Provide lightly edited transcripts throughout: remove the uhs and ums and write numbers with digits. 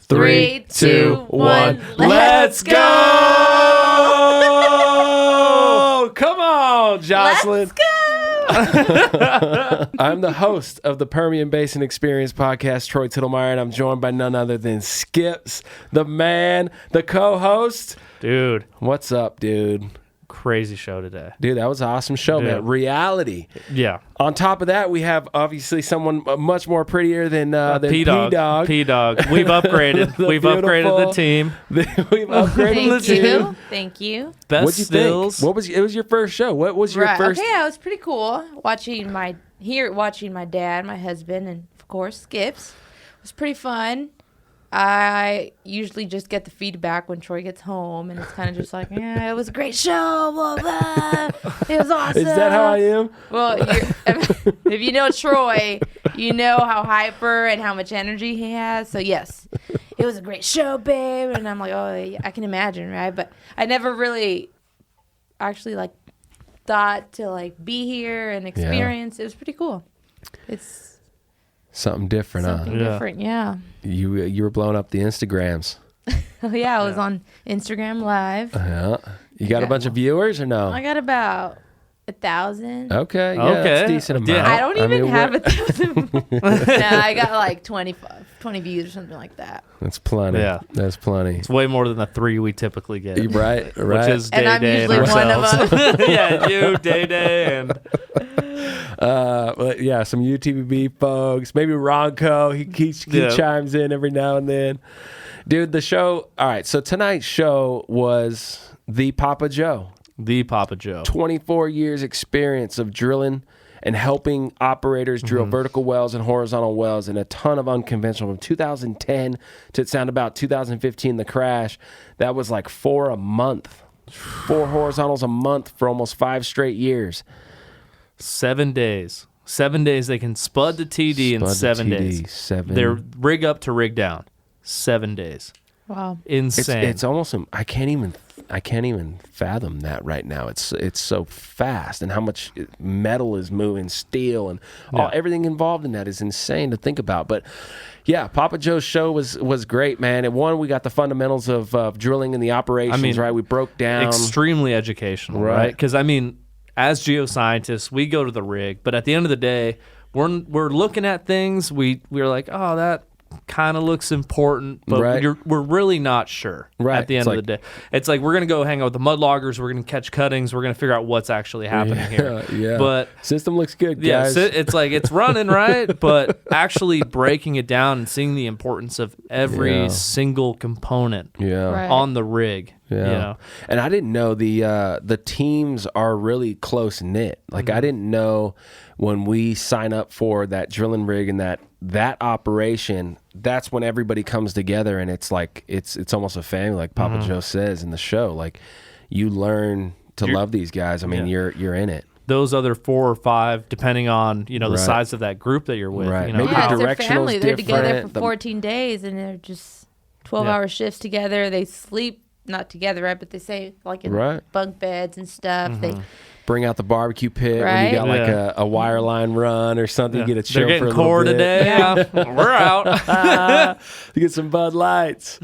Three, two, one, let's go! Come on, Jocelyn. Let's go! I'm the host of the Permian Basin Experience podcast, Troy Tittlemeyer, and I'm joined by none other than Skips, the man, the co-host. Dude. What's up, dude? Crazy show today. Dude, that was an awesome show, man. Reality. Yeah. On top of that, we have obviously someone much more prettier than P-Dog. P-Dog. We've upgraded. We've upgraded the team. We've upgraded the team. Thank you. What'd Best you stills. think? It was your first show. What was your first? Okay, it was pretty cool. Watching my dad, my husband, and of course Skips. It was pretty fun. I usually just get the feedback when Troy gets home, and it's kind of just like, yeah, it was a great show, blah, blah. It was awesome. Is that how I am? Well, if you know Troy, you know how hyper and how much energy he has. So, yes, it was a great show, babe. And I'm like, oh, yeah, I can imagine, right? But I never really actually, thought to, be here and experience. It was pretty cool. It's something different, something different, yeah. You were blowing up the Instagrams. Oh, yeah, I was on Instagram Live. Yeah. You got a bunch of viewers or no? I got about 1,000. Okay, yeah, that's a decent amount. Yeah. I don't even have 1,000. No, I got 20 views or something like that. That's plenty. Yeah. That's plenty. It's way more than the 3 we typically get. Right. Which is And I'm Day usually and one of ourselves. them. Yeah, you, Day, and... But yeah, some UTBB folks. Maybe Ronco. He chimes in every now and then. Dude, the show. All right, so tonight's show was the Papa Joe. The Papa Joe. 24 years experience of drilling and helping operators drill vertical wells and horizontal wells, and a ton of unconventional. From 2010 to it sound about 2015, the crash, that was like 4 a month. 4 horizontals a month for almost 5 straight years. 7 days. 7 days they can spud the TD in 7 days. They're rig up to rig down. 7 days. Wow. Insane. It's almost, I can't even fathom that right now. It's so fast, and how much metal is moving, steel, and everything involved in that is insane to think about. But yeah, Papa Joe's show was great, man. And one, we got the fundamentals of drilling and the operations, right? We broke down. Extremely educational, right? Because, as geoscientists, we go to the rig, but at the end of the day, we're looking at things. We're like, oh, that kind of looks important, but we're really not sure at the end of the day. It's like we're going to go hang out with the mud loggers, we're going to catch cuttings, we're going to figure out what's actually happening here. Yeah. But system looks good, guys. Yeah, it's like it's running, right? But actually breaking it down and seeing the importance of every single component on the rig. Yeah. You know? And I didn't know the teams are really close knit. Like I didn't know when we sign up for that drilling rig and that operation, that's when everybody comes together, and it's like it's almost a family, like Papa Joe says in the show. Like you learn to love these guys. You're in it. Those other 4 or 5, depending on the size of that group that you're with. Right. You know? Maybe Yeah, the it's their family. They're together for different. 14 days, and they're just 12-hour shifts together. They sleep not together, right? But they say in bunk beds and stuff. They bring out the barbecue pit when you got a wireline run or something. You get a chill They're for a getting little core bit. today. Yeah, we're out. To get some Bud Lights.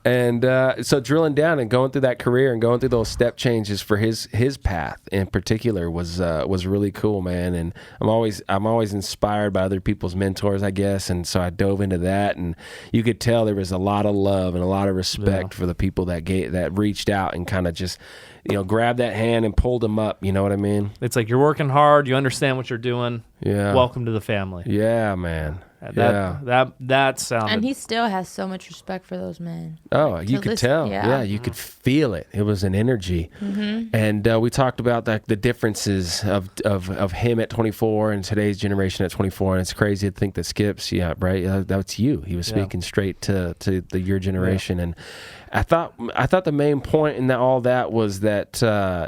And so drilling down and going through that career and going through those step changes for his path in particular was really cool, man. And I'm always inspired by other people's mentors, I guess. And so I dove into that, and you could tell there was a lot of love and a lot of respect for the people that reached out and kind of just grabbed that hand and pulled them up. You know what I mean? It's like you're working hard. You understand what you're doing. Yeah. Welcome to the family. Yeah, man. That sounded. And he still has so much respect for those men. Oh, you could tell. Yeah, you could feel it. It was an energy. And we talked about the differences of him at 24 and today's generation at 24. And it's crazy to think that Skips, that's you. He was speaking straight to your generation. And I thought the main point in all that was that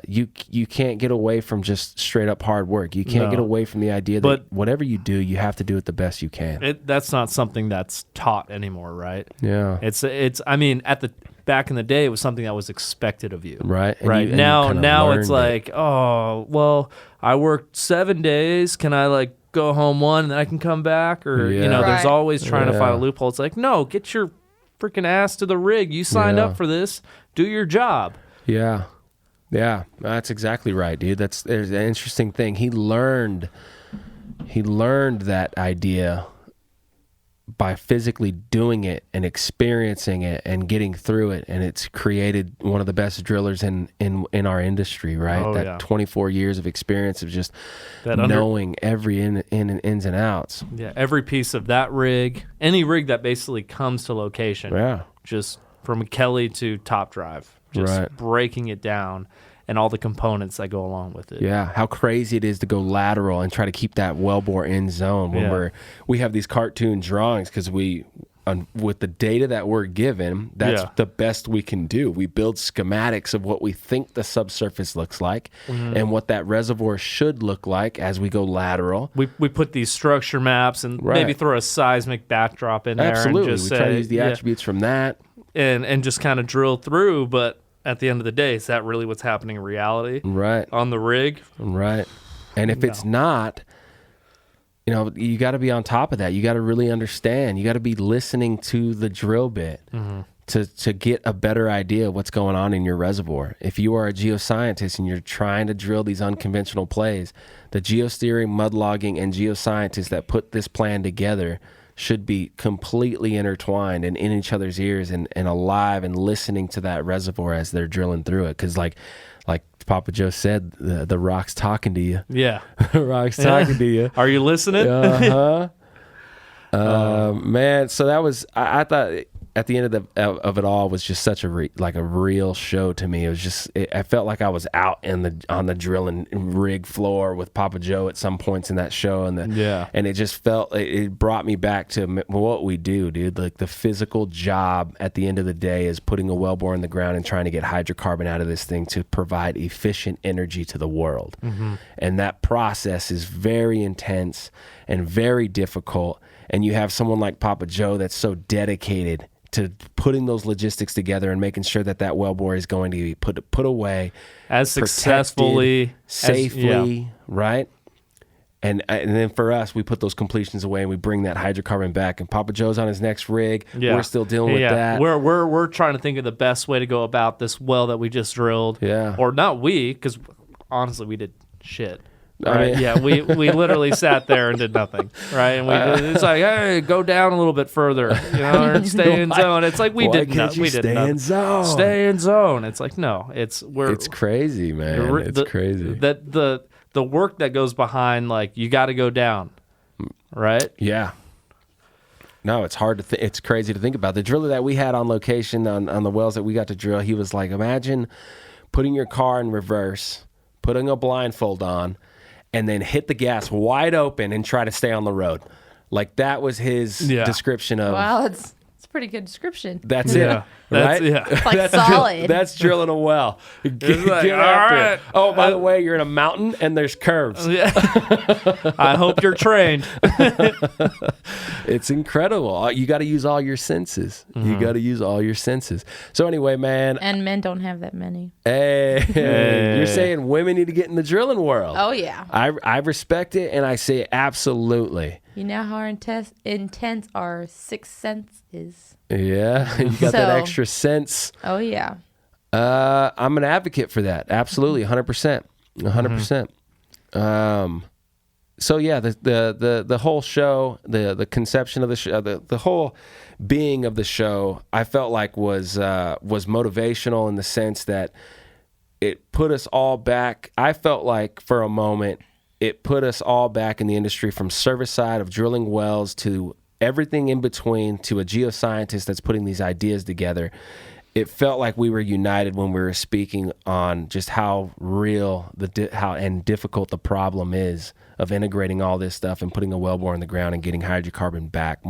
you can't get away from just straight up hard work. You can't get away from the idea that whatever you do, you have to do it the best you can. That's not something that's taught anymore, right? Yeah. It's. I mean, back in the day, it was something that was expected of you. Right. Right. Now it's like, oh, well, I worked 7 days. Can I like go home one and then I can come back? Or, there's always trying to find a loophole. It's like, no, get your freaking ass to the rig. You signed up for this. Do your job. Yeah. Yeah. That's exactly right, dude. There's an interesting thing. He learned that idea by physically doing it and experiencing it and getting through it, and it's created one of the best drillers in our industry, right? 24 years of experience of just knowing every ins and outs. Yeah, every piece of that rig, any rig that basically comes to location, just from Kelly to top drive, just breaking it down and all the components that go along with it. Yeah, how crazy it is to go lateral and try to keep that wellbore in zone when we have these cartoon drawings, because with the data that we're given, that's the best we can do. We build schematics of what we think the subsurface looks like and what that reservoir should look like as we go lateral. We put these structure maps and maybe throw a seismic backdrop in there. Absolutely, and just we try to use the attributes from that. And just kind of drill through, but at the end of the day, is that really what's happening in reality? Right. On the rig? Right. And if it's not, you got to be on top of that. You got to really understand. You got to be listening to the drill bit to get a better idea of what's going on in your reservoir. If you are a geoscientist and you're trying to drill these unconventional plays, the geosteering, mud logging, and geoscientists that put this plan together should be completely intertwined and in each other's ears and alive and listening to that reservoir as they're drilling through it. Because like Papa Joe said, the rock's talking to you. Yeah. The rock's talking to you. Are you listening? Man, so that was, I thought at the end of it all was just such a real show to me. It was just, I felt like I was out on the drilling rig floor with Papa Joe at some points in that show, and it just felt, it brought me back to what we do, dude. Like the physical job at the end of the day is putting a wellbore in the ground and trying to get hydrocarbon out of this thing to provide efficient energy to the world. And that process is very intense and very difficult. And you have someone like Papa Joe that's so dedicated to putting those logistics together and making sure that wellbore is going to be put away as successfully, safely, right? And then for us, we put those completions away and we bring that hydrocarbon back. And Papa Joe's on his next rig. We're still dealing with that. We're trying to think of the best way to go about this well that we just drilled. Yeah. Or not because honestly, we did shit. Right. I mean, we literally sat there and did nothing. Right. And it's like, hey, go down a little bit further, or stay in zone. It's like we did nothing. Stay in zone. Stay in zone. It's like, no, it's crazy, man. It's crazy. That the work that goes behind, like, you got to go down. Right. Yeah. No, it's hard to it's crazy to think about. The driller that we had on location on the wells that we got to drill, he was like, imagine putting your car in reverse, putting a blindfold on, and then hit the gas wide open and try to stay on the road. Like, that was his description of... Wow, it's a pretty good description. That's it, right? It's like solid. That's drilling a well. Get after it. Oh, by the way, you're in a mountain and there's curves. Yeah. I hope you're trained. It's incredible. You got to use all your senses. You got to use all your senses. So anyway, man. And men don't have that many. Hey, you're saying women need to get in the drilling world. Oh, yeah. I respect it, and I say absolutely. You know how intense our sixth sense is. Yeah, you got that extra sense. Oh, yeah. I'm an advocate for that. Absolutely, 100%. 100%. So yeah, the whole show, the conception of the show, the whole being of the show, I felt like was motivational in the sense that it put us all back. I felt like for a moment it put us all back in the industry, from service side of drilling wells to everything in between, to a geoscientist that's putting these ideas together. It felt like we were united when we were speaking on just how real and difficult the problem is of integrating all this stuff and putting a wellbore in the ground and getting hydrocarbon back,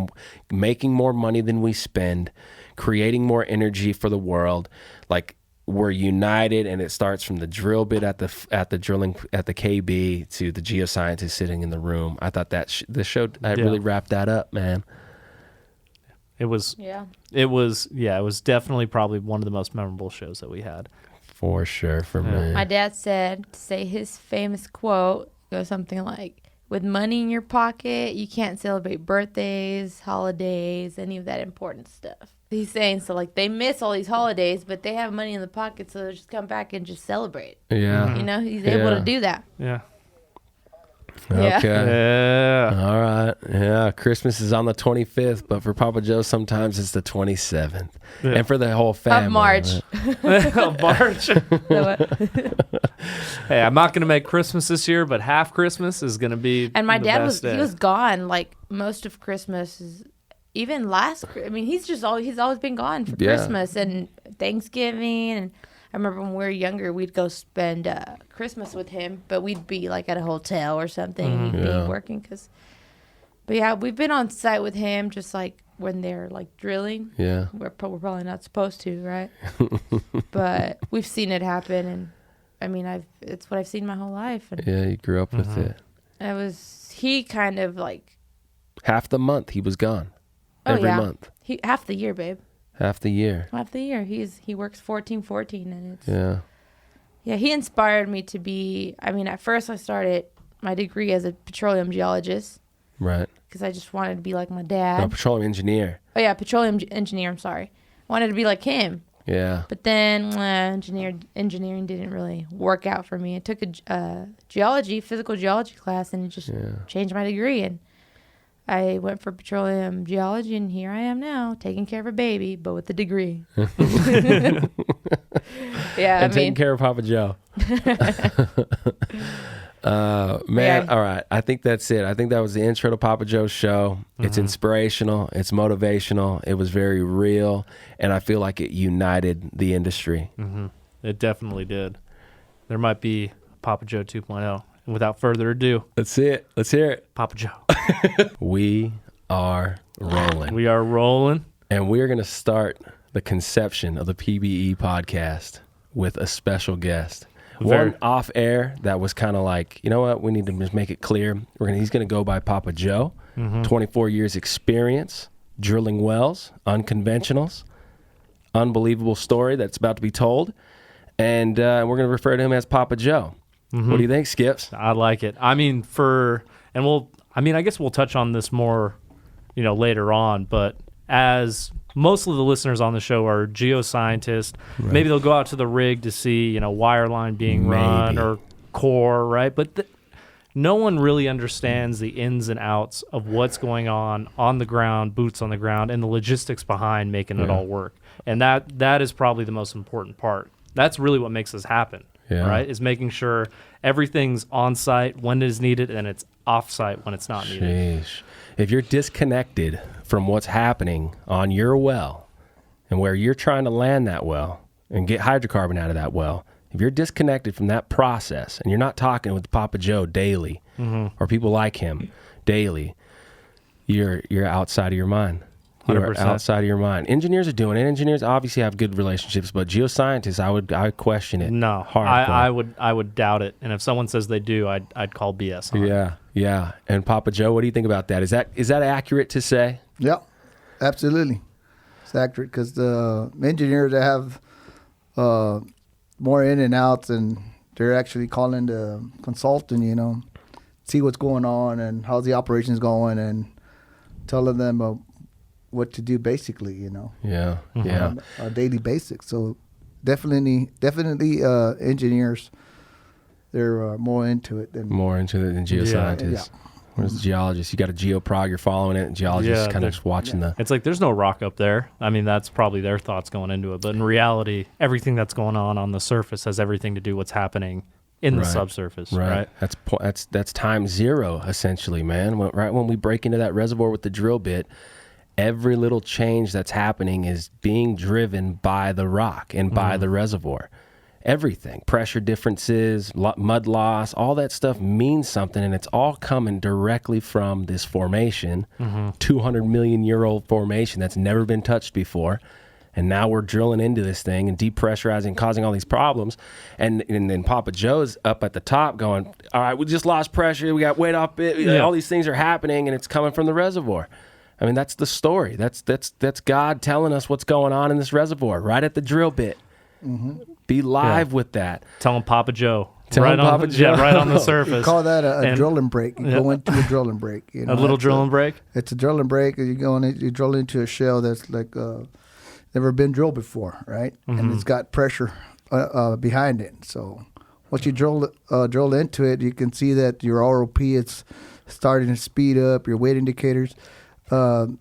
making more money than we spend, creating more energy for the world. Like, we're united, and it starts from the drill bit at the drilling at the KB to the geoscientist sitting in the room. I thought that the show really wrapped that up, man. It was definitely probably one of the most memorable shows that we had. For sure, for me. My dad said to say his famous quote goes something like, "With money in your pocket, you can't celebrate birthdays, holidays, any of that important stuff." He's saying, so like they miss all these holidays, but they have money in the pocket, so they'll just come back and just celebrate. Yeah. You know, he's able to do that. Yeah. Okay. Yeah. All right. Yeah. Christmas is on the 25th, but for Papa Joe, sometimes it's the 27th. Yeah. And for the whole family. Of March. Of March. Hey, I'm not going to make Christmas this year, but half Christmas is going to be. And my dad he was gone like most of Christmas. Even he's always been gone for Christmas and Thanksgiving. And I remember when we were younger, we'd go spend Christmas with him, but we'd be like at a hotel or something. And he'd be working but yeah, we've been on site with him just like when they're like drilling. Yeah. We're probably not supposed to, right? But we've seen it happen. And I mean, it's what I've seen my whole life. And yeah, you grew up with it. He kind of like. Half the month he was gone. Every month. Half the year, babe. Half the year. He works 14, and it's. Yeah, he inspired me to be. I mean, at first I started my degree as a petroleum geologist. Right. Because I just wanted to be like my dad. No, petroleum engineer. Oh yeah, petroleum engineer. I'm sorry. I wanted to be like him. Yeah. But then engineering didn't really work out for me. I took a physical geology class, and it just changed my degree. And I went for petroleum geology, and here I am now, taking care of a baby, but with a degree. Yeah, taking care of Papa Joe. Man, all right. I think that's it. I think that was the intro to Papa Joe's show. It's inspirational. It's motivational. It was very real, and I feel like it united the industry. It definitely did. There might be Papa Joe 2.0. And without further ado, let's see it. Let's hear it. Papa Joe. We are rolling. We are rolling. And we're going to start the conception of the PBE podcast with a special guest. One off air that was kind of like, you know what? We need to just make it clear. He's going to go by Papa Joe. 24 years experience, drilling wells, unconventionals, unbelievable story that's about to be told. And we're going to refer to him as Papa Joe. What do you think, Skips? I like it. I mean, I guess we'll touch on this more, later on, but as most of the listeners on the show are geoscientists, maybe they'll go out to the rig to see, wireline being run or core, right? But no one really understands the ins and outs of what's going on the ground, boots on the ground, and the logistics behind making it all work. And that is probably the most important part. That's really what makes this happen. Right, is making sure everything's on site when it is needed and it's off site when it's not needed. If you're disconnected from what's happening on your well and where you're trying to land that well and get hydrocarbon out of that well, if you're disconnected from that process and you're not talking with Papa Joe daily or people like him daily, you're outside of your mind. You're 100%. Outside of your mind. Engineers are doing it. Engineers obviously have good relationships, but geoscientists, I would question it. No, I would doubt it. And if someone says they do, I'd call BS on it. Yeah. And Papa Joe, what do you think about that? Is that accurate to say? Yeah, absolutely. It's accurate because the engineers that have more in and outs, and they're actually calling the consultant, see what's going on and how's the operations going, and telling them what to do basically, on a daily basis. So definitely engineers, they're more into it than geoscientists. Yeah. Whereas geologists, you got a geoprog, you're following it, and geologists kind of just watching the... It's like there's no rock up there. I mean, that's probably their thoughts going into it. But in reality, everything that's going on the surface has everything to do with what's happening in the subsurface, right? That's time zero, essentially, man. Right when we break into that reservoir with the drill bit, every little change that's happening is being driven by the rock and by the reservoir. Everything, pressure differences, mud loss, all that stuff means something, and it's all coming directly from this formation, 200 million year old formation that's never been touched before. And now we're drilling into this thing and depressurizing, causing all these problems. And then Papa Joe's up at the top going, all right, we just lost pressure. We got weight off it. All these things are happening, and it's coming from the reservoir. I mean, that's the story. That's God telling us what's going on in this reservoir right at the drill bit. Be live with that. Tell him Papa Joe. Right on the surface. You call that a drilling break. You go into a drilling break. You know, a little drilling break? It's a drilling break. You drill into a shell that's like never been drilled before, right? And it's got pressure behind it. So once you drill into it, you can see that your ROP it's starting to speed up. Your weight indicators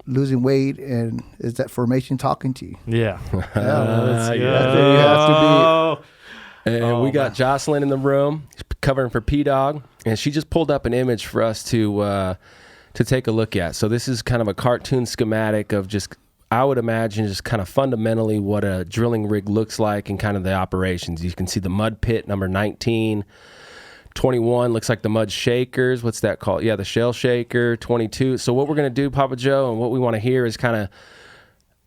losing weight, and is that formation talking to you? Yeah. You have to be. And we got Jocelyn in the room covering for P-Dog, and she just pulled up an image for us to take a look at. So this is kind of a cartoon schematic of just, I would imagine, just kind of fundamentally what a drilling rig looks like and kind of the operations. You can see the mud pit, number 19. 21 looks like the mud shakers. What's that called? Yeah, the shell shaker. 22. So what we're going to do, Papa Joe, and what we want to hear is kind of,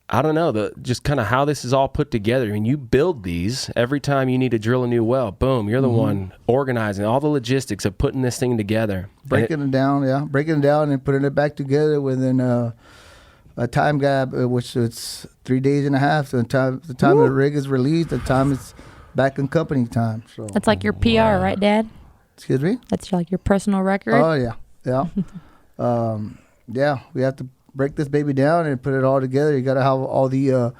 I don't know, just kind of how this is all put together. And you build these every time you need to drill a new well. Boom, you're the one organizing all the logistics of putting this thing together. Breaking it down and putting it back together within a time gap, which it's 3 days and a half. So the time the rig is released, the time it's back in company time. So that's like your PR, right, Dad? Excuse me? That's like your personal record? Oh, yeah. Yeah, we have to break this baby down and put it all together. You got to have all the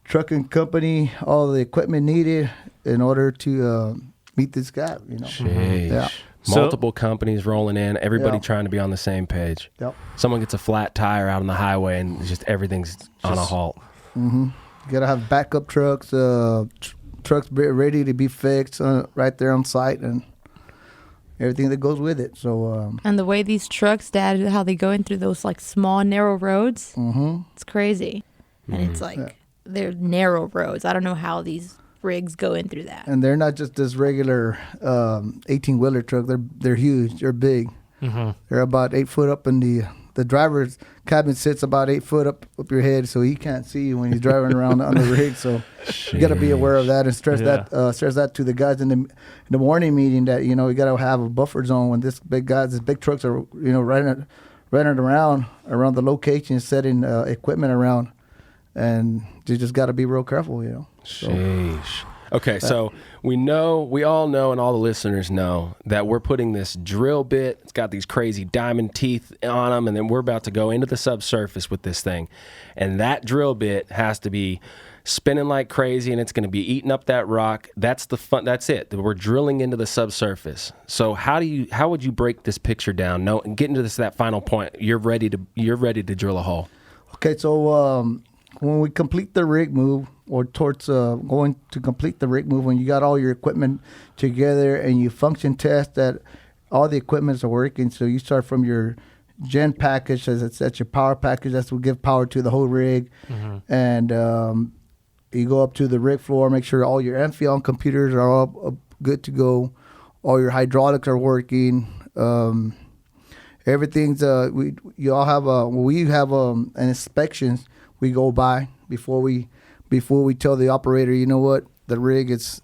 trucking company, all the equipment needed in order to meet this gap, you know. Sheesh. Yeah. Multiple companies rolling in, everybody trying to be on the same page. Yep. Someone gets a flat tire out on the highway and just everything's on a halt. You got to have backup trucks, trucks ready to be fixed right there on site, and everything that goes with it. So and the way these trucks, Dad, how they go in through those like small narrow roads, it's crazy. And it's like they're narrow roads. I don't know how these rigs go in through that. And they're not just this regular 18-wheeler truck. They're huge. They're big. They're about 8 foot up in the driver's cabin sits about 8 foot up your head, so he can't see you when he's driving around on the rig. So you got to be aware of that and stress that to the guys in the morning meeting that, you know, you got to have a buffer zone when these big trucks are, you know, running around the location, setting equipment around, and you just got to be real careful, you know. Sheesh. Okay, so we all know, and all the listeners know that we're putting this drill bit. It's got these crazy diamond teeth on them, and then we're about to go into the subsurface with this thing. And that drill bit has to be spinning like crazy, and it's going to be eating up that rock. That's the fun. That's it. We're drilling into the subsurface. So how would you break this picture down? No, and get into that final point. You're ready to drill a hole. Okay, so when we complete the rig move, or towards going to complete the rig move, when you got all your equipment together and you function test that all the equipments are working, so you start from your gen package, that's your power package, that's what give power to the whole rig, and you go up to the rig floor, make sure all your Amphion computers are all good to go, all your hydraulics are working, everything's we have an inspections we go by before we tell the operator, you know what, the rig it's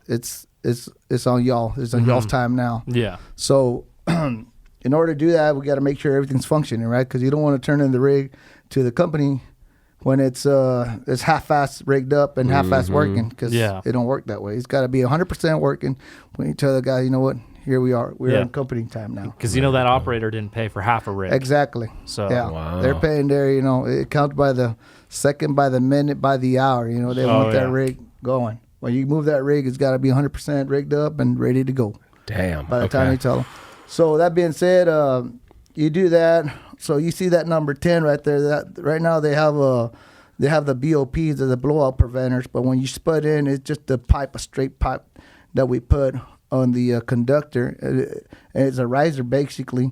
on y'all. It's on y'all's time now. Yeah. So in order to do that, we got to make sure everything's functioning, right? Because you don't want to turn in the rig to the company when it's half-assed rigged up and half-assed working, because it don't work that way. It's got to be 100% working when you tell the guy, you know what, here we are. We're in company time now. Because you know that operator didn't pay for half a rig. Exactly. So they're paying their, you know, it counts by the second, by the minute, by the hour. You know, they want that rig going. When you move that rig, it's got to be 100% rigged up and ready to go. Damn. By the time you tell them. So that being said, you do that. So you see that number 10 right there. That right now they have the BOPs, the blowout preventers. But when you spud in, it's just a straight pipe that we put on the conductor. It's a riser basically,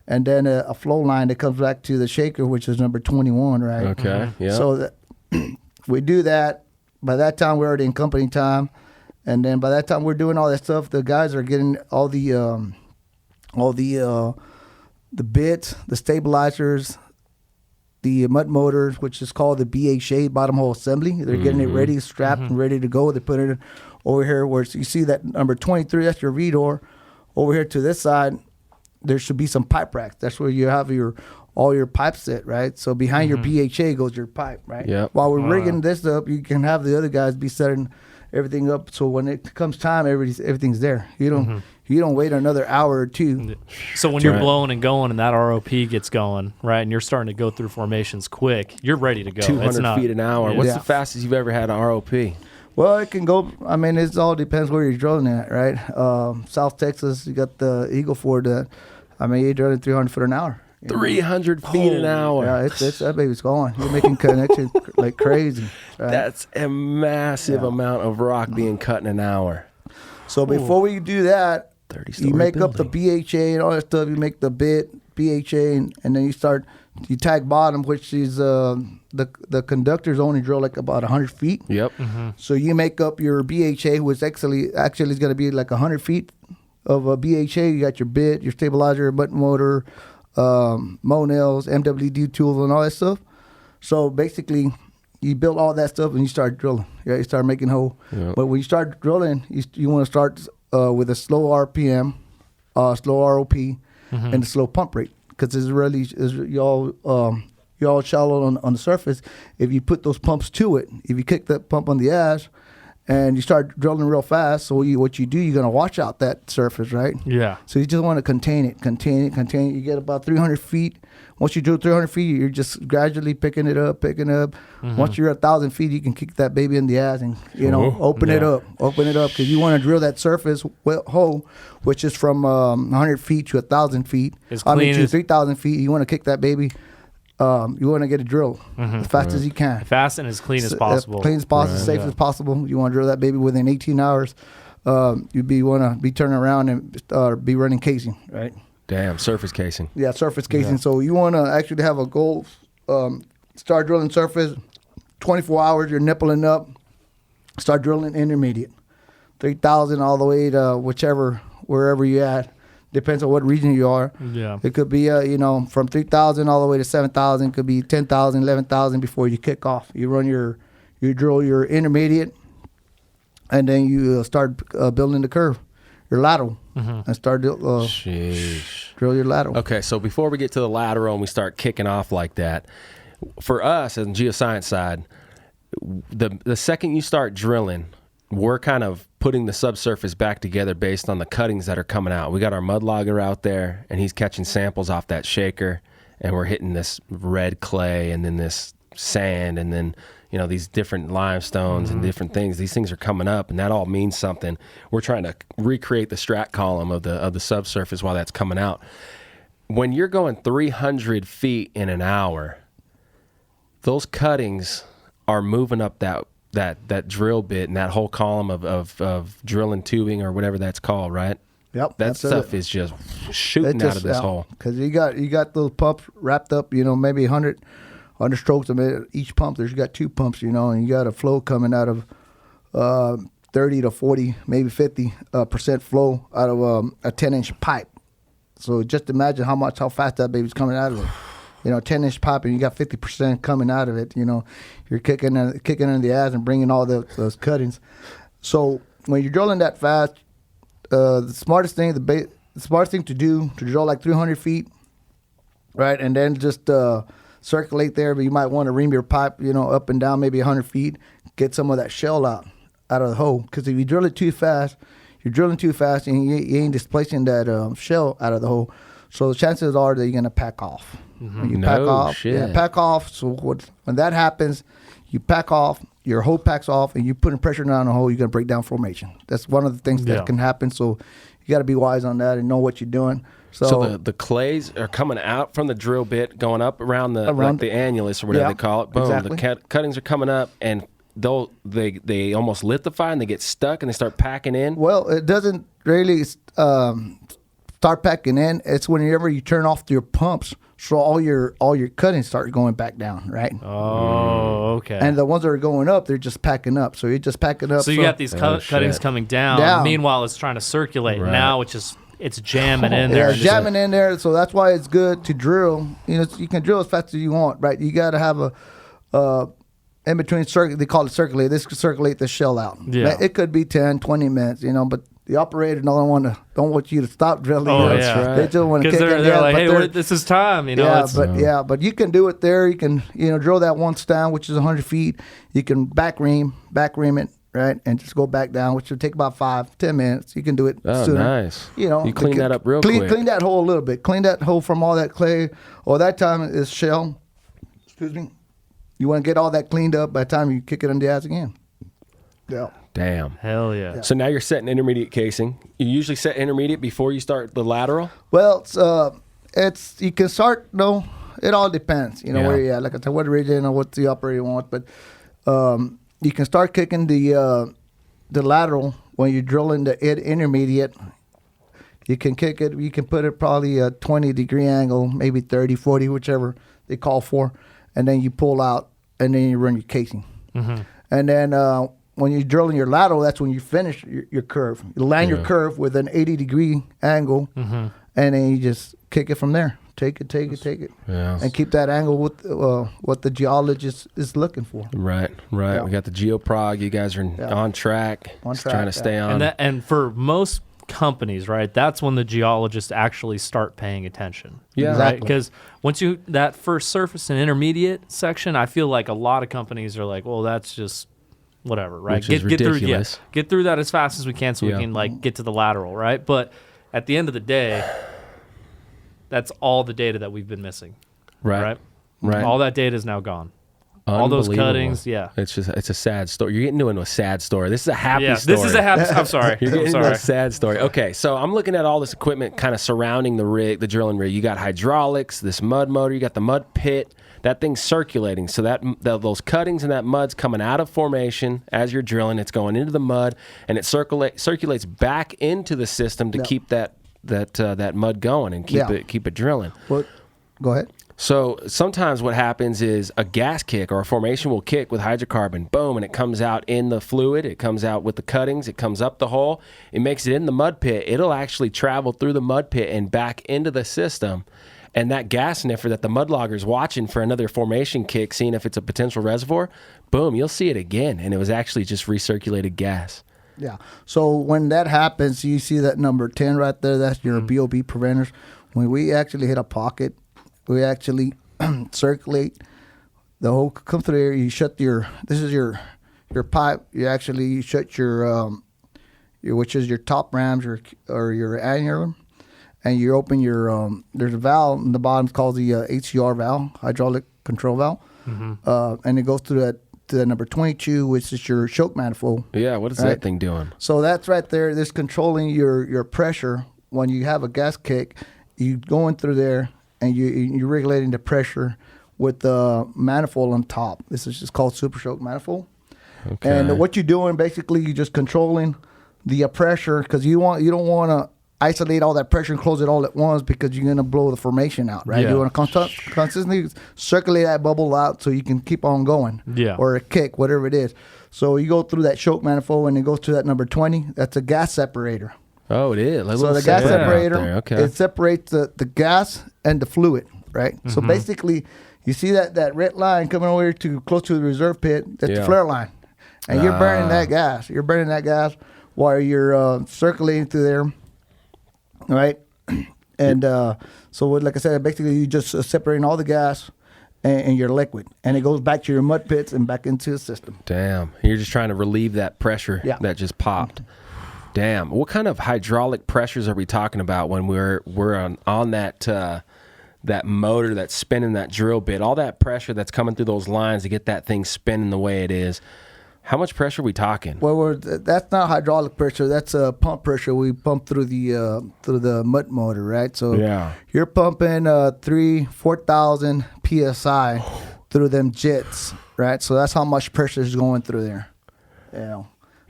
and then a flow line that comes back to the shaker, which is number 21, right? Okay, yeah. So that we do that. By that time, we're already in company time, and then by that time we're doing all that stuff. The guys are getting all the bits, the stabilizers, the mud motors, which is called the BA shade bottom hole assembly. They're getting it ready, strapped and ready to go. They put it over here where you see that number 23, that's your V-door. Over here to this side, there should be some pipe racks. That's where you have all your pipe set, right? So behind your BHA goes your pipe, right? Yep. While we're rigging this up, you can have the other guys be setting everything up, so when it comes time, everything's there. You don't wait another hour or two. So when you're blowing and going and that ROP gets going, right, and you're starting to go through formations quick, you're ready to go. 200 feet an hour. Yeah. What's the fastest you've ever had an ROP? Well, it can go. I mean, it all depends where you're drilling at, right? South Texas, you got the Eagle Ford. You're drilling 300 foot an hour. 300 feet an hour. Yeah, it's that baby's going. You're making connections like crazy. Right? That's a massive amount of rock being cut in an hour. So before we do that, you make up the BHA and all that stuff. You make the bit, BHA, and then you tag bottom, which is the conductors only drill like about 100 feet. Yep. So you make up your BHA, which actually is going to be like 100 feet of a BHA. You got your bit, your stabilizer, button motor, Monels, MWD tools, and all that stuff. So basically, you build all that stuff and you start drilling. Yeah, you start making hole. Yep. But when you start drilling, you want to start with a slow RPM, slow ROP, and a slow pump rate, because y'all shallow on the surface. If you put those pumps to it, if you kick that pump on the ash, and you start drilling real fast, so what you do, you're gonna wash out that surface, right? Yeah. So you just want to contain it. You get about 300 feet. Once you drill 300 feet, you're just gradually picking it up. Once you're 1,000 feet, you can kick that baby in the ass and open it up, because you want to drill that surface hole, which is from 100 feet to 1,000 feet. To 3,000 feet. You want to kick that baby. You want to get it drilled as fast as you can. Fast and as clean as possible. As clean as possible, safe as possible. You want to drill that baby within 18 hours. You want to be turning around and be running casing, right? Damn, surface casing. Yeah, surface casing. Yeah. So you want to actually have a goal. Start drilling surface. 24 hours, you're nippling up. Start drilling intermediate. 3,000 all the way to wherever you're at. Depends on what region you are. Yeah. It could be, from 3,000 all the way to 7,000. It could be 10,000, 11,000 before you kick off. You drill your intermediate, and then you start building the curve, your lateral, and start drill your lateral. Okay, so before we get to the lateral and we start kicking off like that, for us on the geoscience side, the second you start drilling, we're kind of putting the subsurface back together based on the cuttings that are coming out. We got our mud logger out there, and he's catching samples off that shaker, and we're hitting this red clay and then this sand and then these different limestones and different things. These things are coming up, and that all means something. We're trying to recreate the strat column of the subsurface while that's coming out. When you're going 300 feet in an hour, those cuttings are moving up that drill bit and that whole column of drilling tubing or whatever that's called, right? Yep. That stuff is just shooting out of this hole. Because you got those pumps wrapped up, maybe 100 strokes of each pump. You got 2 pumps, and you got a flow coming out of 30 to 40, maybe 50% flow out of a 10-inch pipe. So just imagine how fast that baby's coming out of it. 10-inch pipe, and you got 50% coming out of it. You're kicking in the ass and bringing all those cuttings. So when you're drilling that fast, the smartest thing to do to drill like 300 feet, right, and then just circulate there. But you might want to ream your pipe, up and down maybe 100 feet, get some of that shell out of the hole. Because if you drill it too fast, you're drilling too fast, and you ain't displacing that shell out of the hole. So the chances are that you're gonna pack off. When you pack off. So when that happens, you pack off, your hole packs off, and you're putting pressure down the hole, you're gonna break down formation. That's one of the things that can happen. So you got to be wise on that and know what you're doing. So the clays are coming out from the drill bit, going up around the annulus or whatever they call it. Boom, exactly. The cuttings are coming up, and they almost lithify and they get stuck and they start packing in. Well, it doesn't really start packing in. It's whenever you turn off your pumps, so all your cuttings start going back down, right? Oh, okay. And the ones that are going up, they're just packing up. So you're just packing up. So you got these cuttings coming down. Meanwhile, it's trying to circulate. Right. Now it's jamming in there. Yeah, jamming in there. So that's why it's good to drill. You can drill as fast as you want, right? You got to have a in between they call it circulate. This could circulate the shell out. Yeah. It could be 10, 20 minutes, but the operator don't want you to stop drilling. Oh, you know? yeah. right. They just want to Because kick it. they're like, but hey, this is time. You know, but you can do it there. You can drill that once down, which is 100 feet. You can back ream it, right, and just go back down, which will take about 5-10 minutes. You can do it sooner. Nice. You clean that up real quick. Clean that hole a little bit. Clean that hole from all that clay. Or that time is shell. Excuse me. You want to get all that cleaned up by the time you kick it on the ass again. Yeah. Damn. Hell yeah. So now you're setting intermediate casing. You usually set intermediate before you start the lateral? Well, it's you can start. No, it all depends. Where you're at. Like I said, what region or what the operator wants, but you can start kicking the lateral when you're drilling the intermediate. You can kick it. You can put it probably a 20-degree angle, maybe 30, 40, whichever they call for, and then you pull out, and then you run your casing, and then. When you're drilling your lateral, that's when you finish your curve. You land your curve with an 80-degree angle, and then you just kick it from there. Take it, and keep that angle with what the geologist is looking for. Right. Yeah. We got the geoprog. You guys are on track. Trying to stay on. And for most companies, right, that's when the geologists actually start paying attention. Yeah, right. Because once that first surface and intermediate section, I feel like a lot of companies are like, well, that's just whatever, right? Which is ridiculous. Get through that as fast as we can so we can get to the lateral, right? But at the end of the day, that's all the data that we've been missing. Right. All that data is now gone. All those cuttings, It's a sad story. You're getting into a sad story. This is a happy story. This is a happy I'm sorry. You're getting into a sad story. Okay, so I'm looking at all this equipment kind of surrounding the rig, the drilling rig. You got hydraulics, this mud motor, you got the mud pit. That thing's circulating, so those cuttings and that mud's coming out of formation as you're drilling. It's going into the mud, and it circulates back into the system to keep that mud going and keep it drilling. Well, go ahead. So sometimes what happens is a gas kick or a formation will kick with hydrocarbon, boom, and it comes out in the fluid. It comes out with the cuttings. It comes up the hole. It makes it in the mud pit. It'll actually travel through the mud pit and back into the system. And that gas sniffer that the mudlogger's watching for another formation kick, seeing if it's a potential reservoir, boom, you'll see it again. And it was actually just recirculated gas. Yeah. So when that happens, you see that number 10 right there. That's your BOB preventers. When we actually hit a pocket, we actually circulate the whole, come through there. You shut this is your pipe. You shut your which is your top rams or your annular. And you open your, there's a valve in the bottom called the HCR valve, hydraulic control valve. And it goes to that number 22, which is your choke manifold. Yeah, what is that thing doing? So that's right there. That's controlling your pressure. When you have a gas kick, you go in through there and you're regulating the pressure with the manifold on top. This is just called super choke manifold. Okay. And what you're doing, basically, you're just controlling the pressure because you don't want to isolate all that pressure and close it all at once because you're going to blow the formation out, right? You want to consistently circulate that bubble out so you can keep on going. Or a kick, whatever it is. So you go through that choke manifold and it goes to that number 20. That's a gas separator. Oh, it is. So the gas separator, it separates the gas and the fluid, right? So basically, you see that red line coming over here to close to the reserve pit. That's the flare line. And you're burning that gas. You're burning that gas while you're circulating through there. Right, and so like I said, basically you just separating all the gas and your liquid, and it goes back to your mud pits and back into the system. Damn, you're just trying to relieve that pressure that just popped. Damn, what kind of hydraulic pressures are we talking about when we're on that motor that's spinning that drill bit? All that pressure that's coming through those lines to get that thing spinning the way it is. How much pressure are we talking? Well, that's not hydraulic pressure. That's pump pressure. We pump through the mud motor, right? So you're pumping 4,000 psi through them jets, right? So that's how much pressure is going through there.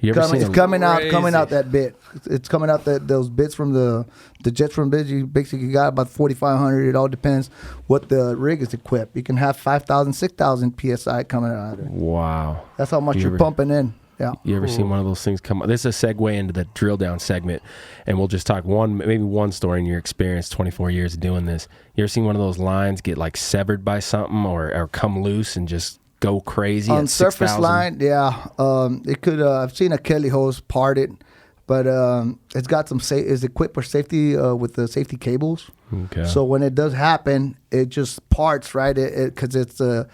It's coming out that bit. It's coming out those bits from the jets from bits. You basically got about 4,500. It all depends what the rig is equipped. You can have 5,000, 6,000 psi coming out of it. Wow, that's how much you're pumping in. Yeah. You ever seen one of those things come? This is a segue into the drill down segment, and we'll just talk maybe one story in your experience, 24 years of doing this. You ever seen one of those lines get like severed by something or come loose and just go crazy on at surface 6,000? line? Yeah, it could. I've seen a Kelly hose parted, but it's got some is equipped for safety with the safety cables. Okay. So when it does happen, it just parts right. Because it's a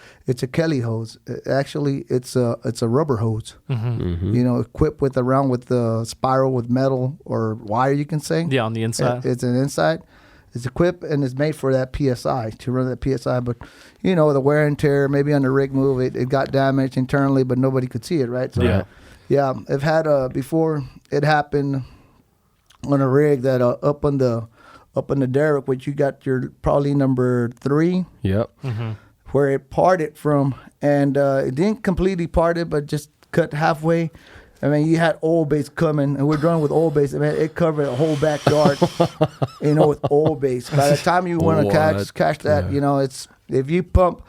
Kelly hose. Actually, it's a rubber hose. You know, equipped with the spiral with metal or wire. You can say. Yeah, on the inside. It's an inside. It's equipped and it's made for that PSI, to run that PSI. But, you know, the wear and tear, maybe on the rig move, it got damaged internally, but nobody could see it, right? So, yeah, I've had before it happened on a rig that up on the derrick, which you got your probably number 3. Yep. Where it parted from, and it didn't completely part it, but just cut halfway. I mean, you had oil base coming, and we're drilling with oil base. I mean, it covered a whole backyard, you know, with oil base. By the time you want to catch that, you know, it's if you pump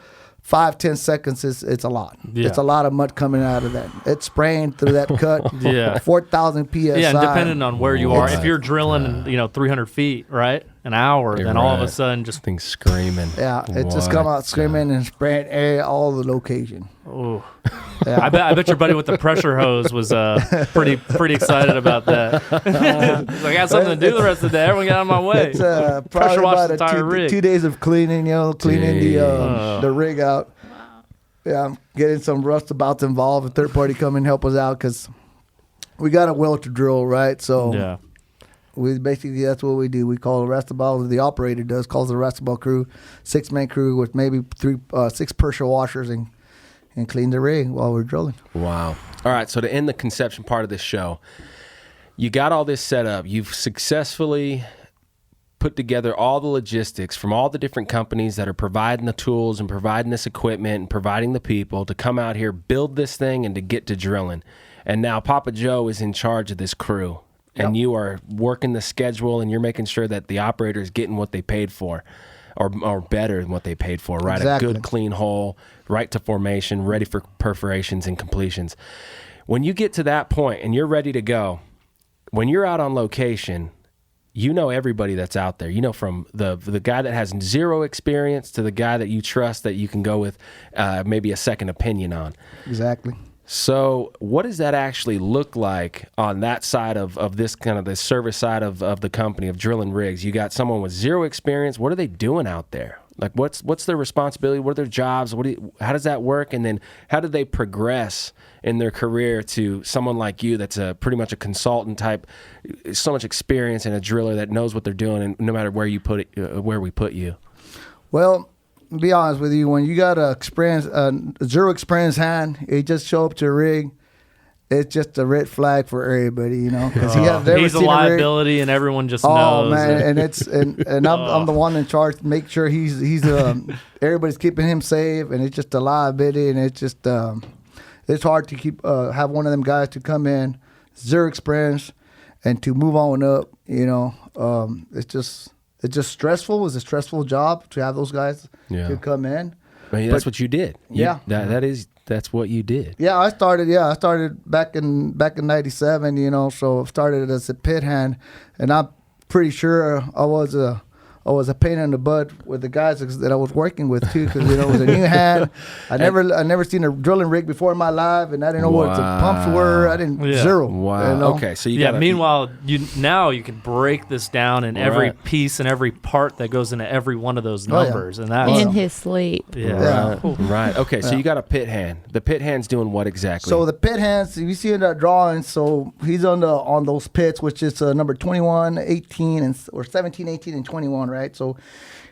5-10 seconds, it's a lot. Yeah. It's a lot of mud coming out of that. It's spraying through that cut. 4,000 psi. Yeah, and depending on where you are, if you're drilling, 300 feet, right, an hour, then all of a sudden just things screaming. Yeah, it just come out screaming and spraying air all the location. Oh, yeah. I bet your buddy with the pressure hose was pretty excited about that. He's like, I got something to do the rest of the day. Everyone got out of my way. It's pressure probably wash about the entire rig. 2 days of cleaning, cleaning the rig out. Wow. Yeah, getting some roustabouts involved. A third party come and help us out because we got a well to drill, right? So Yeah. that's what we do. We call a roustabout. The operator calls the roustabout crew, 6-man crew with maybe 6 pressure washers and clean the rig while we're drilling. Wow. All right, so to end the conception part of this show, you got all this set up. You've successfully put together all the logistics from all the different companies that are providing the tools and providing this equipment and providing the people to come out here, build this thing, and to get to drilling. And now Papa Joe is in charge of this crew. And you are working the schedule, and you're making sure that the operator is getting what they paid for, or better than what they paid for, right? Exactly. A good, clean hole, right to formation, ready for perforations and completions. When you get to that point and you're ready to go, when you're out on location, you know everybody that's out there. You know, from the guy that has 0 experience to the guy that you trust that you can go with maybe a second opinion on. Exactly. So what does that actually look like on that side of this kind of the service side of the company of drilling rigs? You got someone with 0 experience. What are they doing out there? Like what's their responsibility? What are their jobs? How does that work? And then how do they progress in their career to someone like you that's pretty much a consultant type, so much experience and a driller that knows what they're doing, and no matter where you put it, where we put you? Well, to be honest with you, when you got a 0 experience hand, you just show up to a rig, it's just a red flag for everybody, because he's a liability and everyone just knows. Oh man, and I'm the one in charge to make sure he's everybody's keeping him safe, and it's just a liability, and it's just it's hard to keep have one of them guys to come in 0 experience and to move on up. It's just stressful. It's a stressful job to have those guys to come in. I mean, that's what you did. That's what you did. Yeah, I started back in '97. So I started as a pit hand, and I'm pretty sure I was a pain in the butt with the guys that I was working with too, because it was a new hand. I never seen a drilling rig before in my life, and I didn't know what the pumps were. I didn't 0. Wow. Okay, so meanwhile, you can break this down in every piece and every part that goes into every one of those numbers, and that's in his sleep. Right. Okay, so you got a pit hand. The pit hand's doing what exactly? So the pit hands, you see in that drawing. So he's on those pits, which is number 21, 18, or 17, 18, and 21, right? So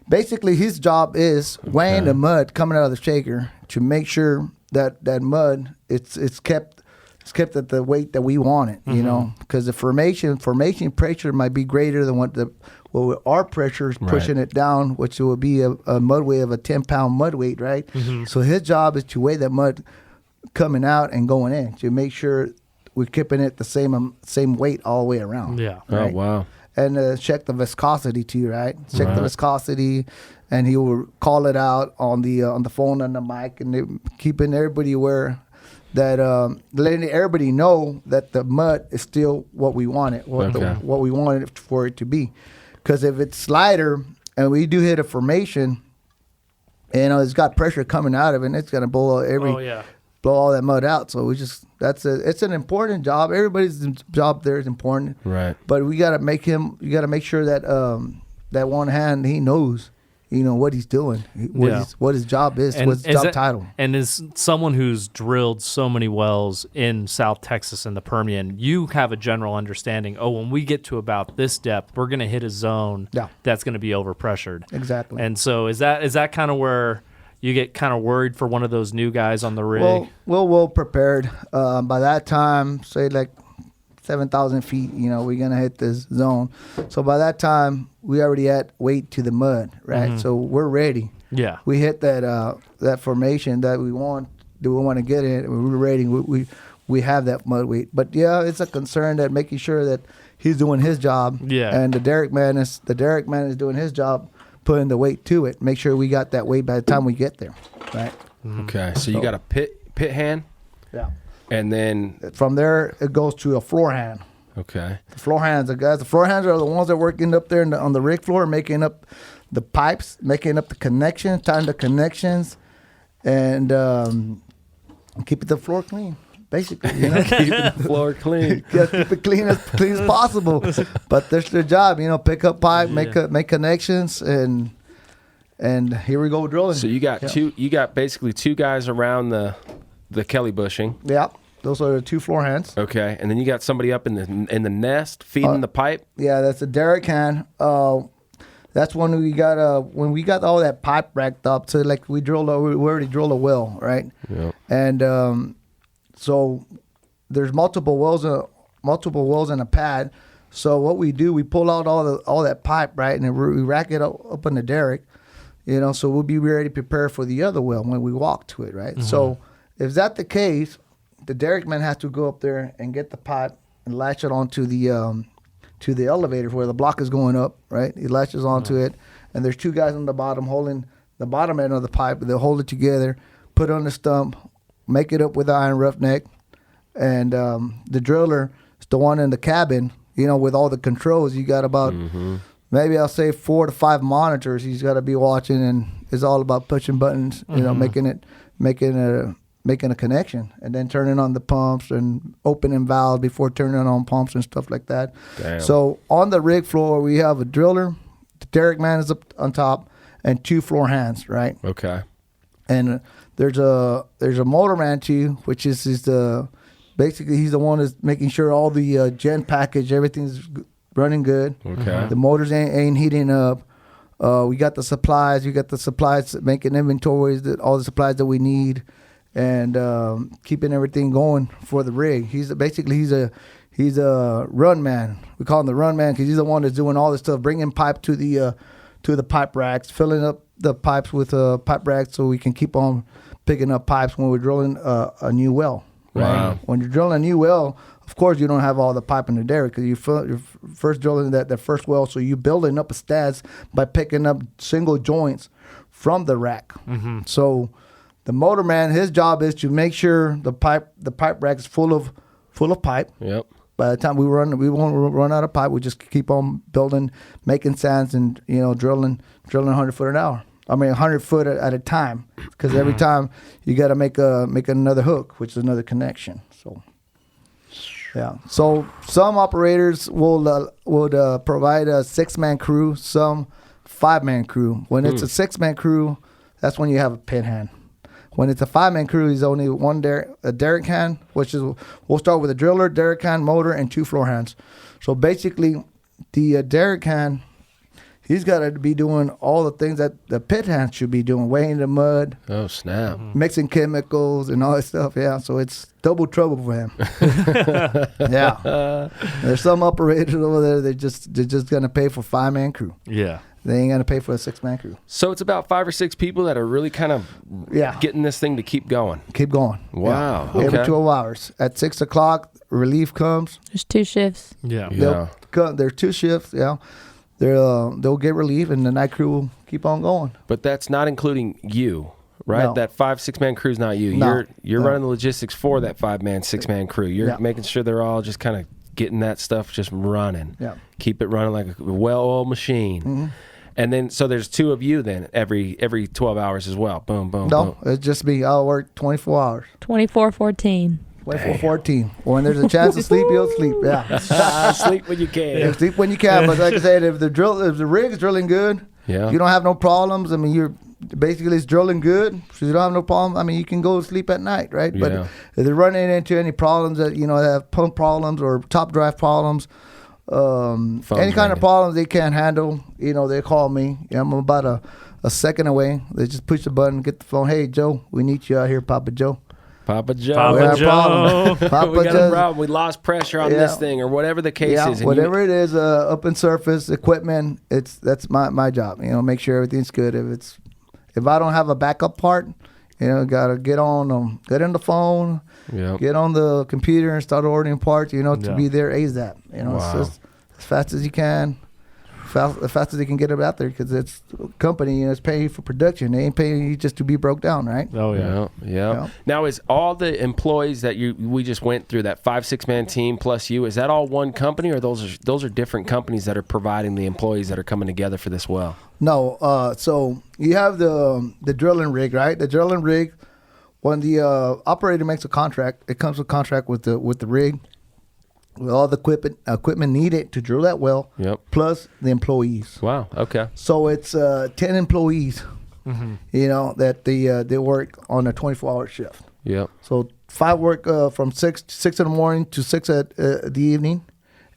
basically his job is weighing the mud coming out of the shaker to make sure that mud it's kept at the weight that we want it, because the formation pressure might be greater than what our pressure is pushing it down, which will be a mud weight of a 10-pound mud weight, right? So his job is to weigh that mud coming out and going in to make sure we're keeping it the same weight all the way around. Yeah. Right? Oh wow. And check the viscosity too, right? Check the viscosity, and he will call it out on the phone and the mic, and keeping everybody aware that letting everybody know that the mud is still what we want it, what we wanted it for it to be. Because if it's lighter and we do hit a formation, and it's got pressure coming out of it, and it's gonna blow blow all that mud out. So it's an important job. Everybody's job there is important. Right. But you got to make sure that that one hand, he knows, what he's doing, what his job is, what's his job title. And as someone who's drilled so many wells in South Texas and the Permian, you have a general understanding, when we get to about this depth, we're going to hit a zone that's going to be overpressured. Exactly. And so is that kind of where you get kind of worried for one of those new guys on the rig? Well prepared. By that time, say like 7,000 feet, we're going to hit this zone. So by that time, we already at weight to the mud, right? Mm-hmm. So we're ready. Yeah. We hit that formation that we want to get in. We're ready. We have that mud weight. But, it's a concern that making sure that he's doing his job. Yeah. And the derrick man is doing his job, putting the weight to it. Make sure we got that weight by the time we get there, right? Mm-hmm. Okay. So you got a pit hand? Yeah. And then from there, it goes to a floor hand. Okay. The floor hands, the floor hands are the ones that are working up there on the rig floor, making up the pipes, making up the connections, tying the connections, and keeping the floor clean, basically. Keeping the floor clean. Keep it clean as possible. But that's their job, pick up pipe, make connections, and here we go drilling. So you got you got basically two guys around the Kelly bushing. Yeah, those are the two floor hands. Okay, and then you got somebody up in the nest feeding the pipe. Yeah, that's a derrick hand. That's when we got all that pipe racked up. So like we already drilled a well, right? Yeah. And so there's multiple wells in a pad. So what we do, we pull out all that pipe, right, and we rack it up in the derrick. So we'll be ready to prepare for the other well when we walk to it, right? Mm-hmm. So if that's the case, the derrick man has to go up there and get the pipe and latch it onto the elevator where the block is going up, right? He latches onto it, and there's two guys on the bottom holding the bottom end of the pipe. They'll hold it together, put it on the stump, make it up with the iron roughneck, and the driller is the one in the cabin, with all the controls. You got about maybe I'll say 4 to 5 monitors he's got to be watching, and it's all about pushing buttons, making a connection, and then turning on the pumps and opening valves before turning on pumps and stuff like that. Damn. So on the rig floor, we have a driller, the derrick man is up on top, and 2 floor hands, right? Okay. And there's a motorman too, which is basically he's the one that's making sure all the gen package, everything's running good. Okay. The motors ain't heating up. We got the supplies. Making inventories, all the supplies that we need, and keeping everything going for the rig. He's a run man. We call him the run man because he's the one that's doing all this stuff, bringing pipe to the pipe racks, filling up the pipes with pipe racks so we can keep on picking up pipes when we're drilling a new well. Right? Wow. When you're drilling a new well, of course you don't have all the pipe in the derrick because you're first drilling that first well, so you're building up a stats by picking up single joints from the rack. Mm-hmm. So the motorman, his job is to make sure the pipe rack is full of pipe. Yep. By the time we won't run out of pipe. We just keep on building, making sands, and drilling 100 foot an hour. 100 foot at a time, because every time you got to make another hook, which is another connection. So, yeah. So some operators will provide a 6-man crew, some 5-man crew. When it's a 6-man crew, that's when you have a pit hand. When it's a 5-man crew, he's only a derrick hand, which is we'll start with a driller, derrick hand, motor, and 2 floor hands. So basically, the derrick hand, he's got to be doing all the things that the pit hand should be doing, weighing the mud. Oh, snap. Mixing chemicals and all that stuff, yeah. So it's double trouble for him. Yeah. There's some operators over there, they're just going to pay for 5-man crew. Yeah. They ain't going to pay for a 6-man crew. So it's about 5 or 6 people that are really kind of getting this thing to keep going. Keep going. Wow. Yeah. Okay. Every 12 hours. At 6 o'clock, relief comes. There's 2 shifts. Yeah. There's 2 shifts, yeah. They'll get relief, and the night crew will keep on going. But that's not including you, right? No. That 5-6-man crew is not you. No. You're running the logistics for that 5-man, 6-man crew. You're making sure they're all just kind of getting that stuff just running. Yeah. Keep it running like a well-oiled machine. Mm-hmm. And then, so there's 2 of you then every 12 hours as well. Boom, boom, No, boom. it's just me. I'll work 24 hours. 24-14. 24-14. When there's a chance to sleep, you'll sleep. Yeah. Sleep when you can. Yeah, sleep when you can. But like I said, if the rig is drilling good, Yeah. you don't have no problems. I mean, you're basically it's drilling good, so you don't have no problem. I mean, you can go to sleep at night, right? Yeah. But if they're running into any problems that they have pump problems or top drive problems, any kind of problems they can't handle, they call me. I'm about a second away. They just push the button, get the phone. Hey, Joe, we need you out here, Papa Joe. Papa Joe. Papa Joe. Papa we got Joe. a problem. We lost pressure on this thing, or whatever the case is. And whatever it is, up and surface equipment. That's my job. Make sure everything's good. If I don't have a backup part, gotta get on the phone, get on the computer and start ordering parts. To be there ASAP. It's just as fast as you can. As fast as they can get it out there, because it's a company, it's paying for production. They ain't paying you just to be broke down, right? Oh yeah. Yeah. Now, is all the employees that we just went through, that 5-6 man team plus you, is that all one company, or those are different companies that are providing the employees that are coming together for this well? No. So you have the drilling rig, right? The drilling rig, when the operator makes a contract, it comes with a contract with the rig, with all the equipment needed to drill that well, plus the employees. Wow. Okay. So it's 10 employees, that they work on a 24-hour shift. Yep. So 5 work from 6 in the morning to 6 at the evening,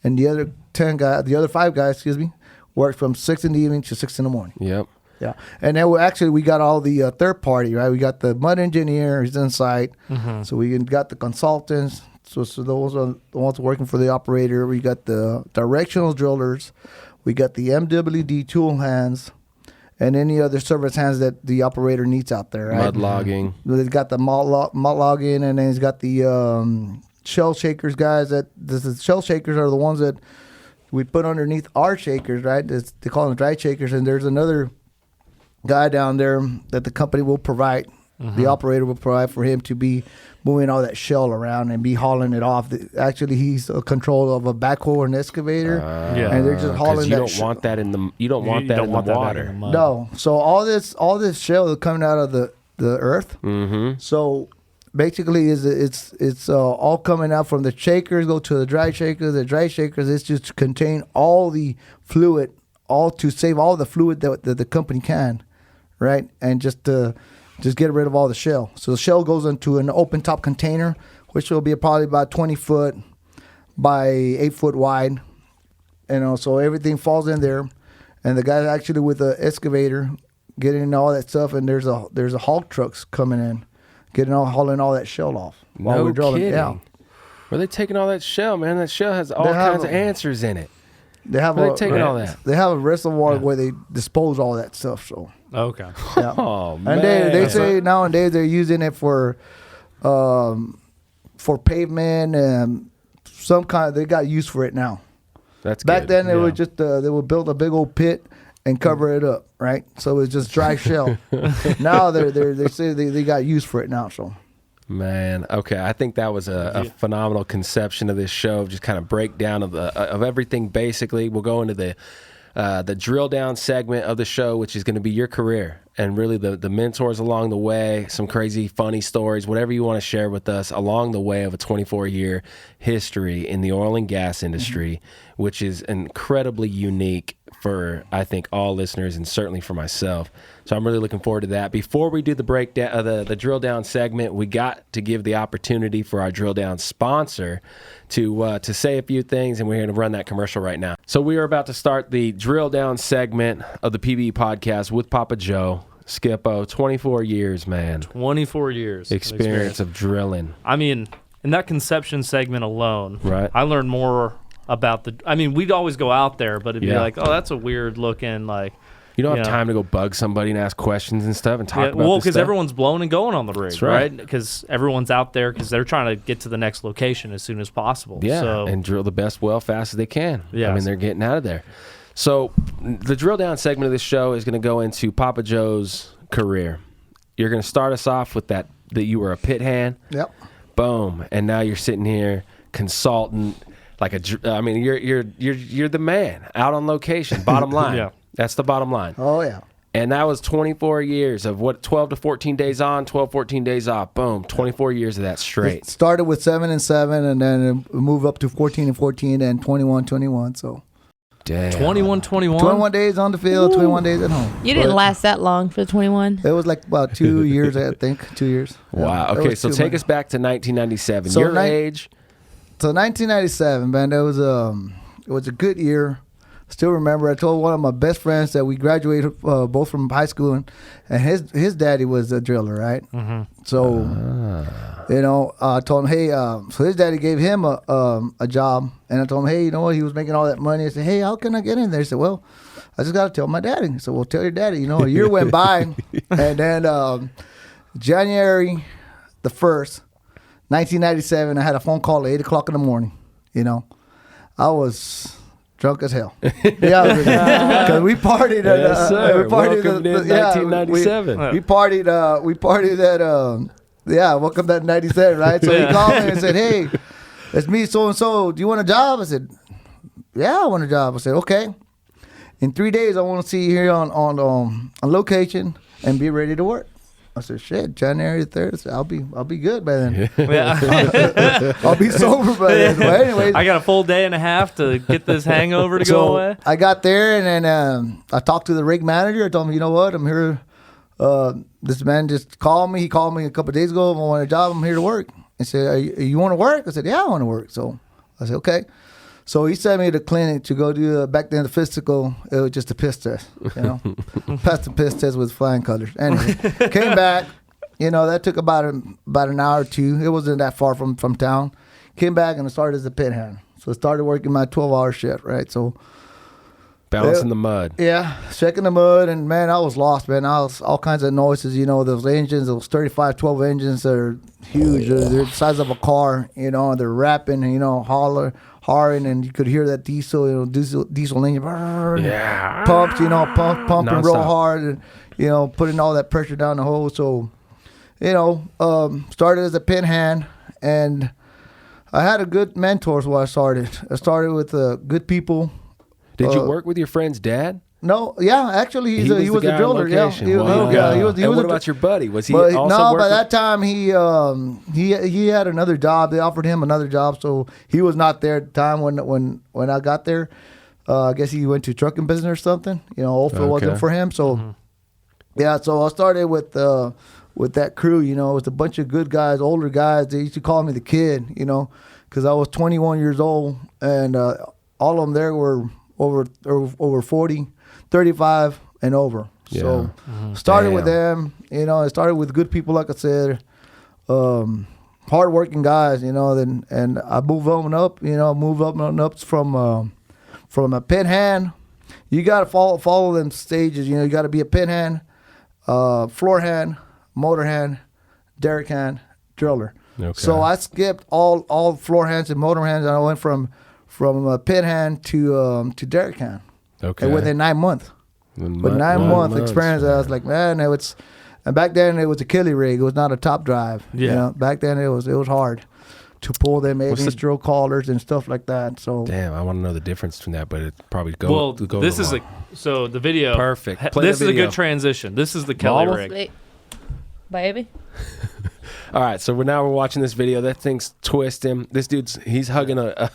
and the other 5 guys, work from 6 in the evening to 6 in the morning. Yep. Yeah, and then we got all the third party, right? We got the mud engineer who's on site, so we got the consultants. So those are the ones working for the operator. We got the directional drillers. We got the MWD tool hands, and any other service hands that the operator needs out there. Right? Mud logging. They've got the mud logging, and then he's got the shell shakers guys. The shell shakers are the ones that we put underneath our shakers, right? They call them dry shakers, and there's another guy down there that the company will provide. The operator will provide for him to be moving all that shell around and be hauling it off. Actually, he's in control of a backhoe or an excavator, and they're just hauling you that. Don't want that in the. You don't want that in the water. No. So all this shell is coming out of the earth. Mm-hmm. So basically, it's all coming out from the shakers. Go to the dry shakers. The dry shakers is just to contain all the fluid, all to save all the fluid that the company can, right? And just get rid of all the shell. So the shell goes into an open top container, which will be probably about 20 foot by 8 foot wide. So everything falls in there, and the guy actually with the excavator getting all that stuff, and there's a haul trucks coming in, hauling all that shell off while we're drilling. Kidding. Yeah. Where are they taking all that shell, man? That shell has all kinds of answers in it. They have all that. They have a reservoir where they dispose all that stuff. So. Okay. Yeah. Oh man. And they say nowadays they're using it for pavement and some kind. They got use for it now. That's back good. then. They would just they would build a big old pit and cover it up, right? So it's just dry shell. Now they say they got use for it now. So. Man, okay. I think that was a phenomenal conception of this show. Just kind of breakdown of everything. Basically, we'll go into the drill down segment of the show, which is going to be your career and really the mentors along the way, some crazy funny stories, whatever you want to share with us along the way of a 24-year history in the oil and gas industry, which is incredibly unique for, I think, all listeners and certainly for myself. So I'm really looking forward to that. Before we do the breakdown, the drill down segment, we got to give the opportunity for our drill down sponsor to say a few things, and we're going to run that commercial right now. So we are about to start the drill down segment of the PBE podcast with Papa Joe. Skippo, 24 years, man. 24 years. Experience of drilling. I mean, in that conception segment alone, right? I learned more about we'd always go out there, but it'd be like, oh, that's a weird looking, like. You don't have time to go bug somebody and ask questions and stuff and talk about well, this because stuff. everyone's blown and going on the rig, That's right? Because everyone's out there because they're trying to get to the next location as soon as possible. Yeah, and drill the best well fast as they can. Yeah. I mean, they're getting out of there. So the drill down segment of this show is going to go into Papa Joe's career. You're going to start us off with that you were a pit hand. Yep. Boom. And now you're sitting here consultant, you're the man out on location. Bottom line. That's the bottom line. Oh, yeah. And that was 24 years of 12 to 14 days on, 12, 14 days off. Boom, 24 years of that straight. It started with 7 and 7, and then it moved up to 14 and 14, and 21, 21. So, damn. 21, 21? 21 days on the field, 21 days at home. You didn't last that long for the 21. It was like about 2 years, I think. 2 years. Wow. Yeah, okay, so take us back to 1997. So Your age. So 1997, man, it was a good year. Still remember, I told one of my best friends that we graduated both from high school, and his daddy was a driller, right? Mm-hmm. So, I told him, hey, so his daddy gave him a job, and I told him, hey, you know what? He was making all that money. I said, hey, how can I get in there? He said, well, I just got to tell my daddy. I said, well, tell your daddy. A year went by, and then January the 1st, 1997, I had a phone call at 8 o'clock in the morning. I was drunk as hell. Yeah, because we partied. Yes, sir. We partied. Welcome to 1997. We partied. We partied at. Welcome to 97. Right. So he called me and said, "Hey, it's me, so and so. Do you want a job?" I said, "Yeah, I want a job." I said, "Okay. In 3 days, I want to see you here on location and be ready to work." I said, "Shit, January 3rd. I'll be good by then. Yeah. I'll be sober by then." But anyways, I got a full day and a half to get this hangover to go away. I got there, and then I talked to the rig manager. I told him, you know what, I'm here. This man just called me. He called me a couple of days ago. I want a job. I'm here to work. He said, you want to work? I said, yeah, I want to work. So I said, okay. So he sent me to the clinic to go do, back then the physical, it was just a piss test, Passed the piss test with flying colors. Anyway, came back, that took about an hour or two. It wasn't that far from town. Came back and I started as a pit hand. So I started working my 12-hour shift, right? So balancing the mud. Yeah, checking the mud, and man, I was lost, man. I was all kinds of noises, those engines, those 3512 engines that are huge. They're the size of a car, and they're rapping, hollering, and you could hear that diesel engine, Yeah. pumps, pumping Non-stop. real hard, and, putting all that pressure down the hole. So, started as a pin hand, and I had a good mentors when I started. I started with good people. Did you work with your friend's dad? No, yeah, actually, he was the a guy driller. on Yeah, location. he was. And what about your buddy? Was he But also no, working? by that time he had another job. They offered him another job, so he was not there at the time when I got there. I guess he went to trucking business or something. Hopefully it wasn't for him. So yeah, so I started with that crew. It was a bunch of good guys, older guys. They used to call me the kid. Because I was 21 years old, and all of them there were over 40, 35 and over. Yeah. So started with them, I started with good people, like I said, hardworking guys, and I moved on up, moved up and up from a pin hand. You got to follow them stages, you got to be a pin hand, floor hand, motor hand, derrick hand, driller. Okay. So I skipped all floor hands and motor hands, and I went from a pin hand to derrick hand. Okay. And within 9 months. With 9 month experience, I was like, man, and back then it was a killie rig. It was not a top drive. Yeah. Back then it was hard to pull them 8-inch drill collars and stuff like that. So damn, I want to know the difference between that, but it probably goes. Well, this is so the video. Perfect. Play This the is a video. good transition. This is the Kelly rig. Baby. All right, so we're watching this video. That thing's twisting. This he's hugging a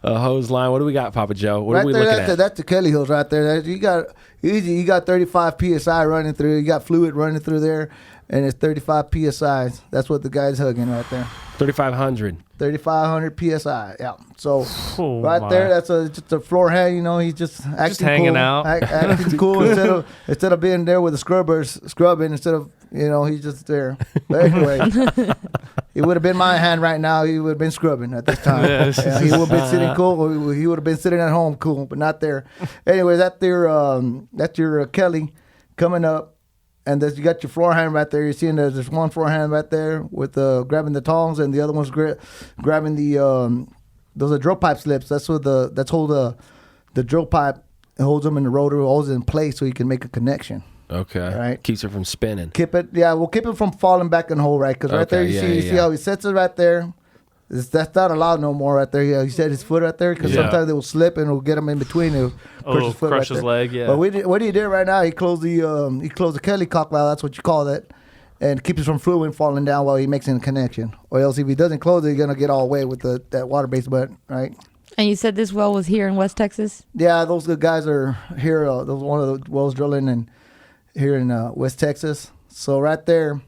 hose line. What do we got, Papa Joe? What right are we there, looking at? That's the Kelly hose right there. You got 35 psi running through. You got fluid running through there, and it's 35 psi. That's what the guy's hugging right there. 3,500 psi. Yeah. So there, that's just a floor hand. He's just acting just hanging cool, out, acting cool instead of being there with the scrubbing instead of he's just there. But anyway, it would have been my hand right now. He would have been scrubbing at this time. Yeah, he would have been sitting cool. He would have been sitting at home cool, but not there. Anyway, that's your Kelly coming up. And you got your floor hand right there. You're seeing there's one floor hand right there with grabbing the tongs, and the other one's grabbing the those are drill pipe slips. That's hold the drill pipe and holds them in the rotor, holds it in place so you can make a connection. Okay. Right. Keeps it from spinning. We'll keep it from falling back in the hole, right? Because right there you see how he sets it right there. That's not allowed no more right there. Yeah, he said his foot right there because sometimes it will slip and it'll get him in between. It'll crush his foot crush his leg. Yeah. But what he did right now, he closed the Kelly cock valve. That's what you call that, and keeps it from fluid falling down while he makes a connection. Or else if he doesn't close it, he's gonna get all wet with that water-based button, right? And you said this well was here in West Texas? Yeah, those good guys are here. Those one of the wells drilling in here in West Texas. So right there,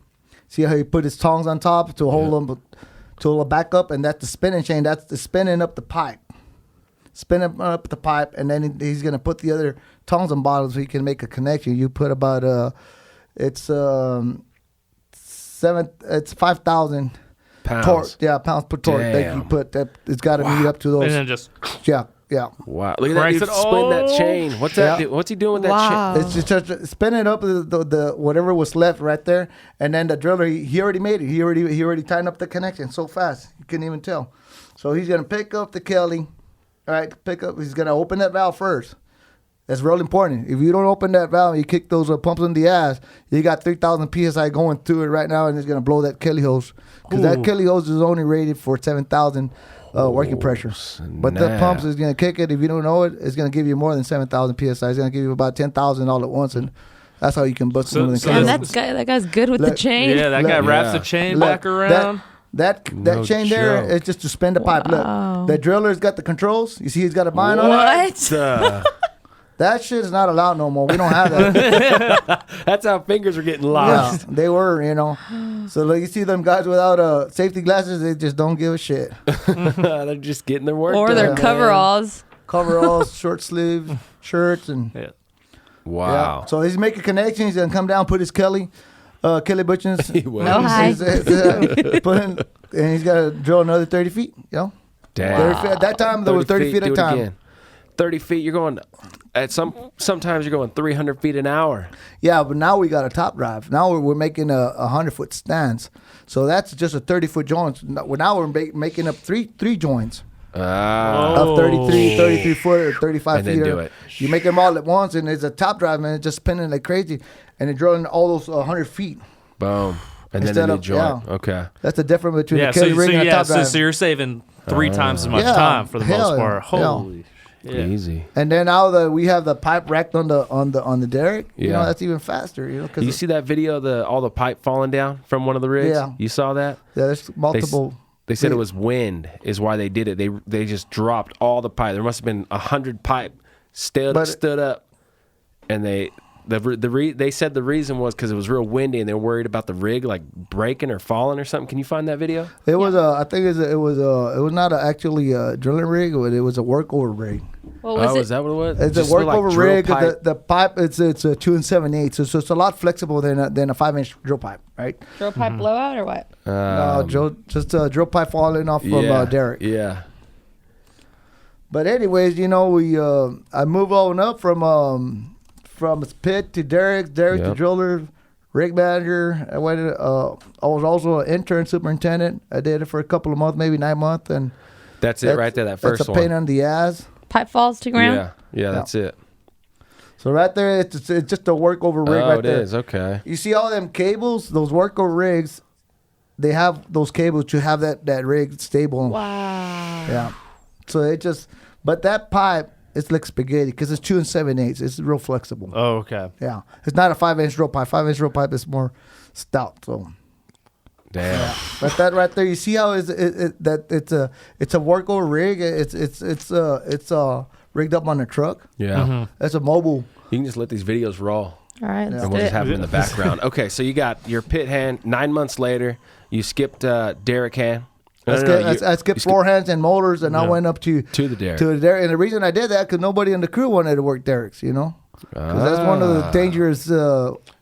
see how he put his tongs on top to hold them. To hold it back up, and that's the spinning chain. That's the spinning up the pipe. Spinning up the pipe, and then he's going to put the other tongs on bottom so he can make a connection. You put about, it's 5,000 pounds. Torque. Yeah, pounds per torque. That you put, it's got to meet up to those. And then just. Yeah. Wow. Look at that. He's spinning that chain. What's that? What's he doing with that chain? It's just spinning up the whatever was left right there, and then the driller he already made it. He already tightened up the connection so fast you couldn't even tell. So he's gonna pick up the Kelly, all right. He's gonna open that valve first. That's real important. If you don't open that valve, and you kick those pumps in the ass. You got 3,000 psi going through it right now, and it's gonna blow that Kelly hose because that Kelly hose is only rated for 7,000. Working pressure, but the pumps is gonna kick it. If you don't know it, it's gonna give you more than 7,000 psi. It's gonna give you about 10,000 all at once, and that's how you can bust them. That guy's good with the chain. Yeah, that guy wraps the chain back around. That chain there is just to spin the pipe. Look, the driller's got the controls. You see, he's got a bind on it. That shit is not allowed no more. We don't have that. That's how fingers are getting lost. Yeah, they were, So like you see them guys without safety glasses, they just don't give a shit. They're just getting their work or done. their coveralls. Coveralls, short sleeve shirts, and wow. Yeah. So he's making connections. He's gonna come down, put his Kelly butchins. He will. Hi. And he's got to drill another 30 feet. Damn. 30 feet. At that time, there was 30 feet at a time. Again. 30 feet. You're going. Sometimes you're going 300 feet an hour. Yeah, but now we got a top drive. Now we're making a 100-foot stance. So that's just a 30-foot joint. Now we're making up three joints of 33 foot or 35 feet. And then do it. You make them all at once, and it's a top drive, man. It's just spinning like crazy, and it's drilling all those 100 feet. Boom. And then the joint. Yeah. Okay. That's the difference between the Kelly rig and a top drive. So you're saving 3 times as much time for the most part. Holy. Yeah. Easy. And then now we have the pipe racked on the derrick. Yeah. That's even faster. Cause you see that video of all the pipe falling down from one of the rigs? Yeah. You saw that? Yeah, there's multiple. They said it was wind is why they did it. They just dropped all the pipe. There must have been 100 pipe stood up, and they said the reason was because it was real windy and they were worried about the rig like breaking or falling or something. Can you find that video? It was I think it was not actually a drilling rig, but it was a workover rig. What was it? Is that what it was? It's just a workover rig. The pipe it's a 2 7/8, so it's a lot flexible than a 5-inch drill pipe, right? Drill pipe blowout or what? No, just a drill pipe falling off from derrick. Yeah. But anyways, I move on up from pit to derrick to driller, rig manager. I was also an intern superintendent. I did it for a couple of months, maybe 9 months, and that's it right there. That first that's a pain on the ass. Pipe falls to ground. Yeah, that's it. So right there, it's just a workover rig right there. Oh, it is. Okay. You see all them cables, those workover rigs, they have those cables to have that rig stable. Wow. Yeah. So but that pipe, it's like spaghetti because it's 2 7/8. It's real flexible. Oh, okay. Yeah. It's not a 5-inch drill pipe. 5-inch drill pipe is more stout. So. Damn. Yeah. But that right there, you see how it's a workover rig. It's rigged up on a truck. Yeah. Mm-hmm. That's a mobile. You can just let these videos roll. All right, and we'll just have them in the background. Okay, so you got your pit hand. 9 months later, you skipped derrick hand. I skipped floor hands and motors, and I went up to the derrick. And the reason I did that because nobody in the crew wanted to work derricks, because that's one of the dangerous.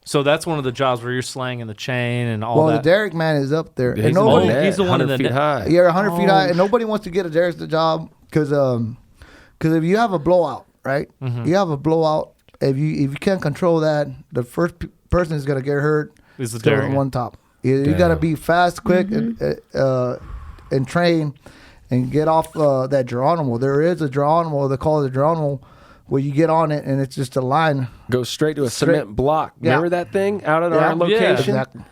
So that's one of the jobs where you're slanging the chain and all that. Well, the derrick man is up there. He's, and he's the one in the feet high. Yeah, 100 feet high, and nobody wants to get a derrick job because if you have a blowout, right? Mm-hmm. You have a blowout. If you can't control that, the first person is gonna get hurt. Is the derrick on one top? You got to be fast, quick, and train, and get off that Geronimo. There is a Geronimo. They call it a Geronimo, where you get on it and it's just a line. Go straight to a cement block. Remember that thing out at our location? Exactly.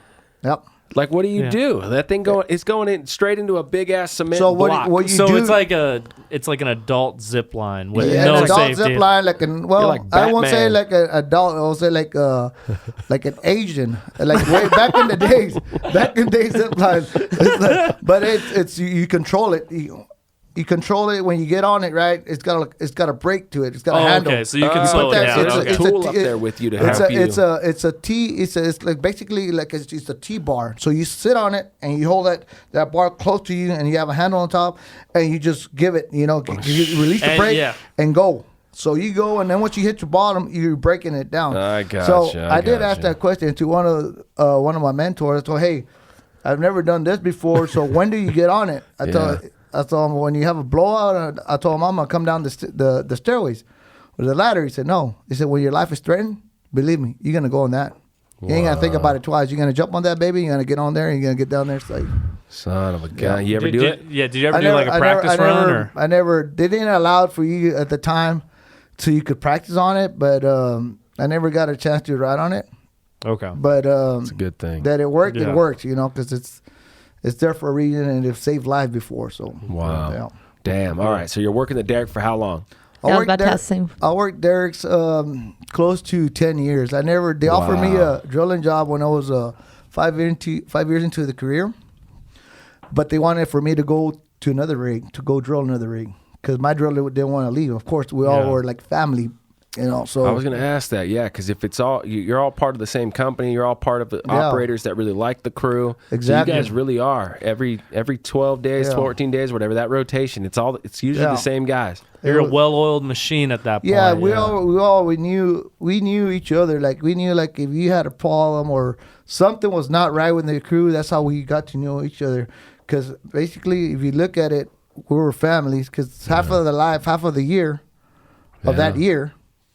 Yep. Like, what do you do? That thing it's going in straight into a big ass cement block. What you So do? it's like an adult zip line with Yeah, no an adult safety. zip line, like like I won't say Batman. like an adult. I'll say like an Asian, like way back in the days. Back in the days, zip line. But it's you control it. You control it when you get on it, right? It's got a brake to it. It's got a handle. Okay, so you can Oh, slow it okay, down. so there's a Okay. tool up there with you to help you. It's like basically like it's a T bar. So you sit on it and you hold that bar close to you, and you have a handle on top, and you just give it. You release the And, brake yeah. and go. So you go, and then once you hit your bottom, you're breaking it down. I gotcha, So I I did ask gotcha. that question to one of my mentors. I told, hey, I've never done this before. So when do you get on it? I told him when you have a blowout. I told him I'm gonna come down the stairways with the ladder. He said no. He said when your life is threatened, believe me, you're gonna go on that. You ain't gotta think about it twice. You're gonna jump on that baby. You're gonna get on there. And you're gonna get down there safe. Son of a gun. You ever do it? Yeah, did you ever do like a practice run? Or? I never. They didn't allow it for you at the time, so you could practice on it. But I never got a chance to ride on it. Okay. But It's a good thing. that it worked. Yeah. It worked. Because it's there for a reason, and it saved lives before. So Wow. yeah. Damn. All right. So you're working the derrick for how long? I was about to ask him. I worked derricks close to 10 years. They offered me a drilling job when I was 5 years into the career, but they wanted for me to go to another rig, to go drill another rig, because my driller didn't want to leave. Of course, we all were like family, so I was going to ask that, yeah, because if it's all you're all part of the same company, you're all part of the operators that really like the crew. Exactly. So you guys really are every 12 days, 14 days, whatever that rotation. It's usually the same guys. You're a well-oiled machine at that point. Yeah, we knew each other. Like we knew like if you had a problem or something was not right with the crew, that's how we got to know each other. Because basically, if you look at it, we were families. Because half of the year of that year,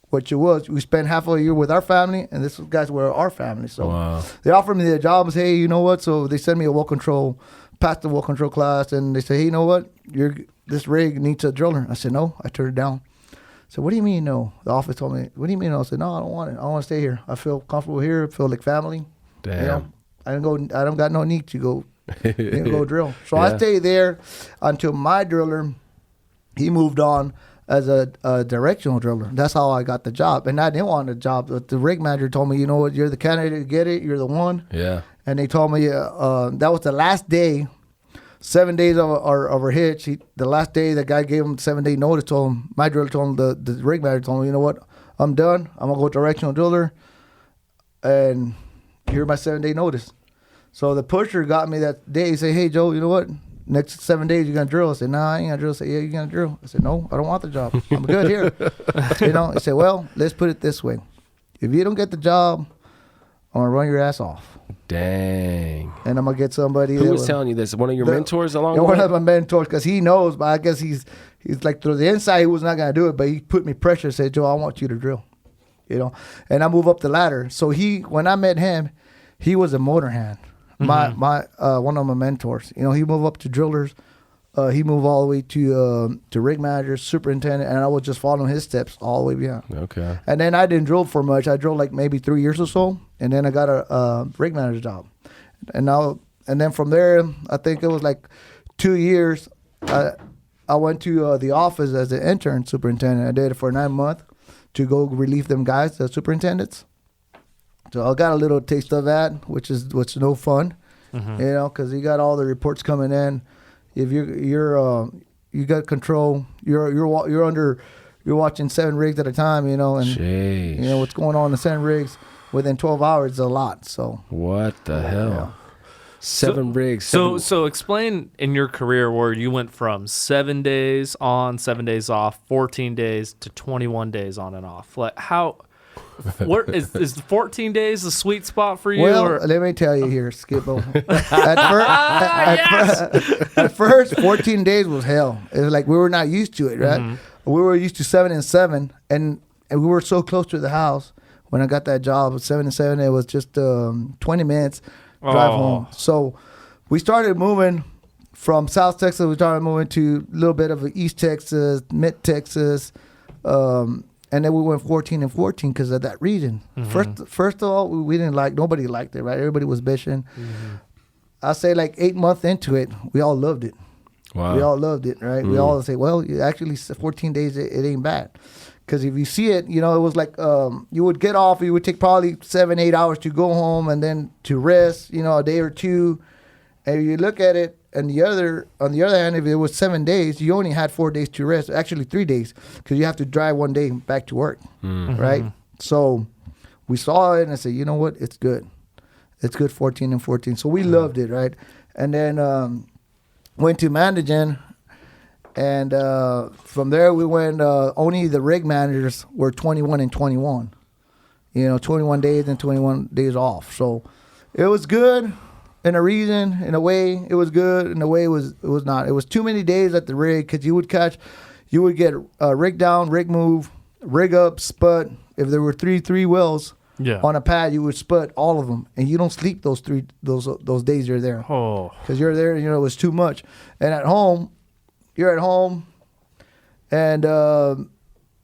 which it was, we spent half of the year with our family, and this guys were our family. So they offered me the job and say, hey, you know what? So they sent me a well control, passed the well control class, and they say, hey, you know what? This rig needs a driller. I said, no. I turned it down. So what do you mean no? The office told me, what do you mean no? I said, no, I don't want it. I want to stay here. I feel comfortable here. I feel like family. Damn. I don't got no need to go go drill. So I stayed there until my driller, he moved on as a directional driller. That's how I got the job. And I didn't want the job. But the rig manager told me, you know what, you're the candidate to get it. You're the one. Yeah. And they told me that was the last day, 7 days of our hitch. The last day, the guy gave him 7-day notice. Told him, my driller told him, the rig manager told him, you know what, I'm done. I'm going to go directional driller. And here's my 7-day notice. So the pusher got me that day. He said, hey, Joe, you know what? Next 7 days, you're going to drill. I said, nah, I ain't going to drill. I said, yeah, you're going to drill. I said, no, I don't want the job. I'm good here. He said, well, let's put it this way. If you don't get the job, I'm going to run your ass off. Dang. And I'm going to get somebody. Who was telling you this? One of your mentors along the way? One of my mentors, because he knows, but I guess he's like through the inside, he was not going to do it, but he put me pressure, said, Joe, I want you to drill. And I move up the ladder. So when I met him, he was a motor hand. My one of my mentors. He moved up to drillers. He moved all the way to rig manager, superintendent, and I was just following his steps all the way behind. Okay. And then I didn't drill for much. I drilled like maybe 3 years or so, and then I got a rig manager job. And then from there, I think it was like 2 years. I went to the office as an intern superintendent. I did it for 9 months to go relieve them guys, the superintendents. So I got a little taste of that, which is no fun, because you got all the reports coming in. If you got control, you're watching 7 rigs at a time, and Jeez. What's going on in 7 rigs within 12 hours is a lot. So what the hell? Yeah. 7 rigs. So explain in your career where you went from 7 days on, 7 days off, 14 days to 21 days on and off. Like how? Where is the 14 days the sweet spot for you? Well, let me tell you here, Skippo. At first, 14 days was hell. It was like we were not used to it, right? Mm-hmm. We were used to 7 and 7, and we were so close to the house. When I got that job at 7 and 7, it was just 20 minutes drive home. So we started moving from South Texas. We started moving to a little bit of East Texas, Mid Texas. And then we went 14 and 14 because of that reason. Mm-hmm. First of all, we didn't nobody liked it, right? Everybody was bitching. Mm-hmm. I say like 8 months into it, we all loved it. Wow. We all loved it, right? We all say, well, actually 14 days, it ain't bad. Because if you see it, it was like you would get off, you would take probably 7-8 hours to go home and then to rest, a day or two. And you look at it, and on the other hand, if it was 7 days, you only had 4 days to rest. Actually, 3 days, because you have to drive 1 day back to work, right? So we saw it and I said, you know what? It's good. It's good 14 and 14. So we loved it, right? And then went to managing, and from there we went, only the rig managers were 21 and 21. 21 days and 21 days off. So it was good. In a reason, in a way, it was good. In a way, it was not. It was too many days at the rig because you would get rig down, rig move, rig up, spud. If there were three wells on a pad, you would spud all of them, and you don't sleep those days you're there. Oh, because you're there. It was too much. And at home, you're at home, and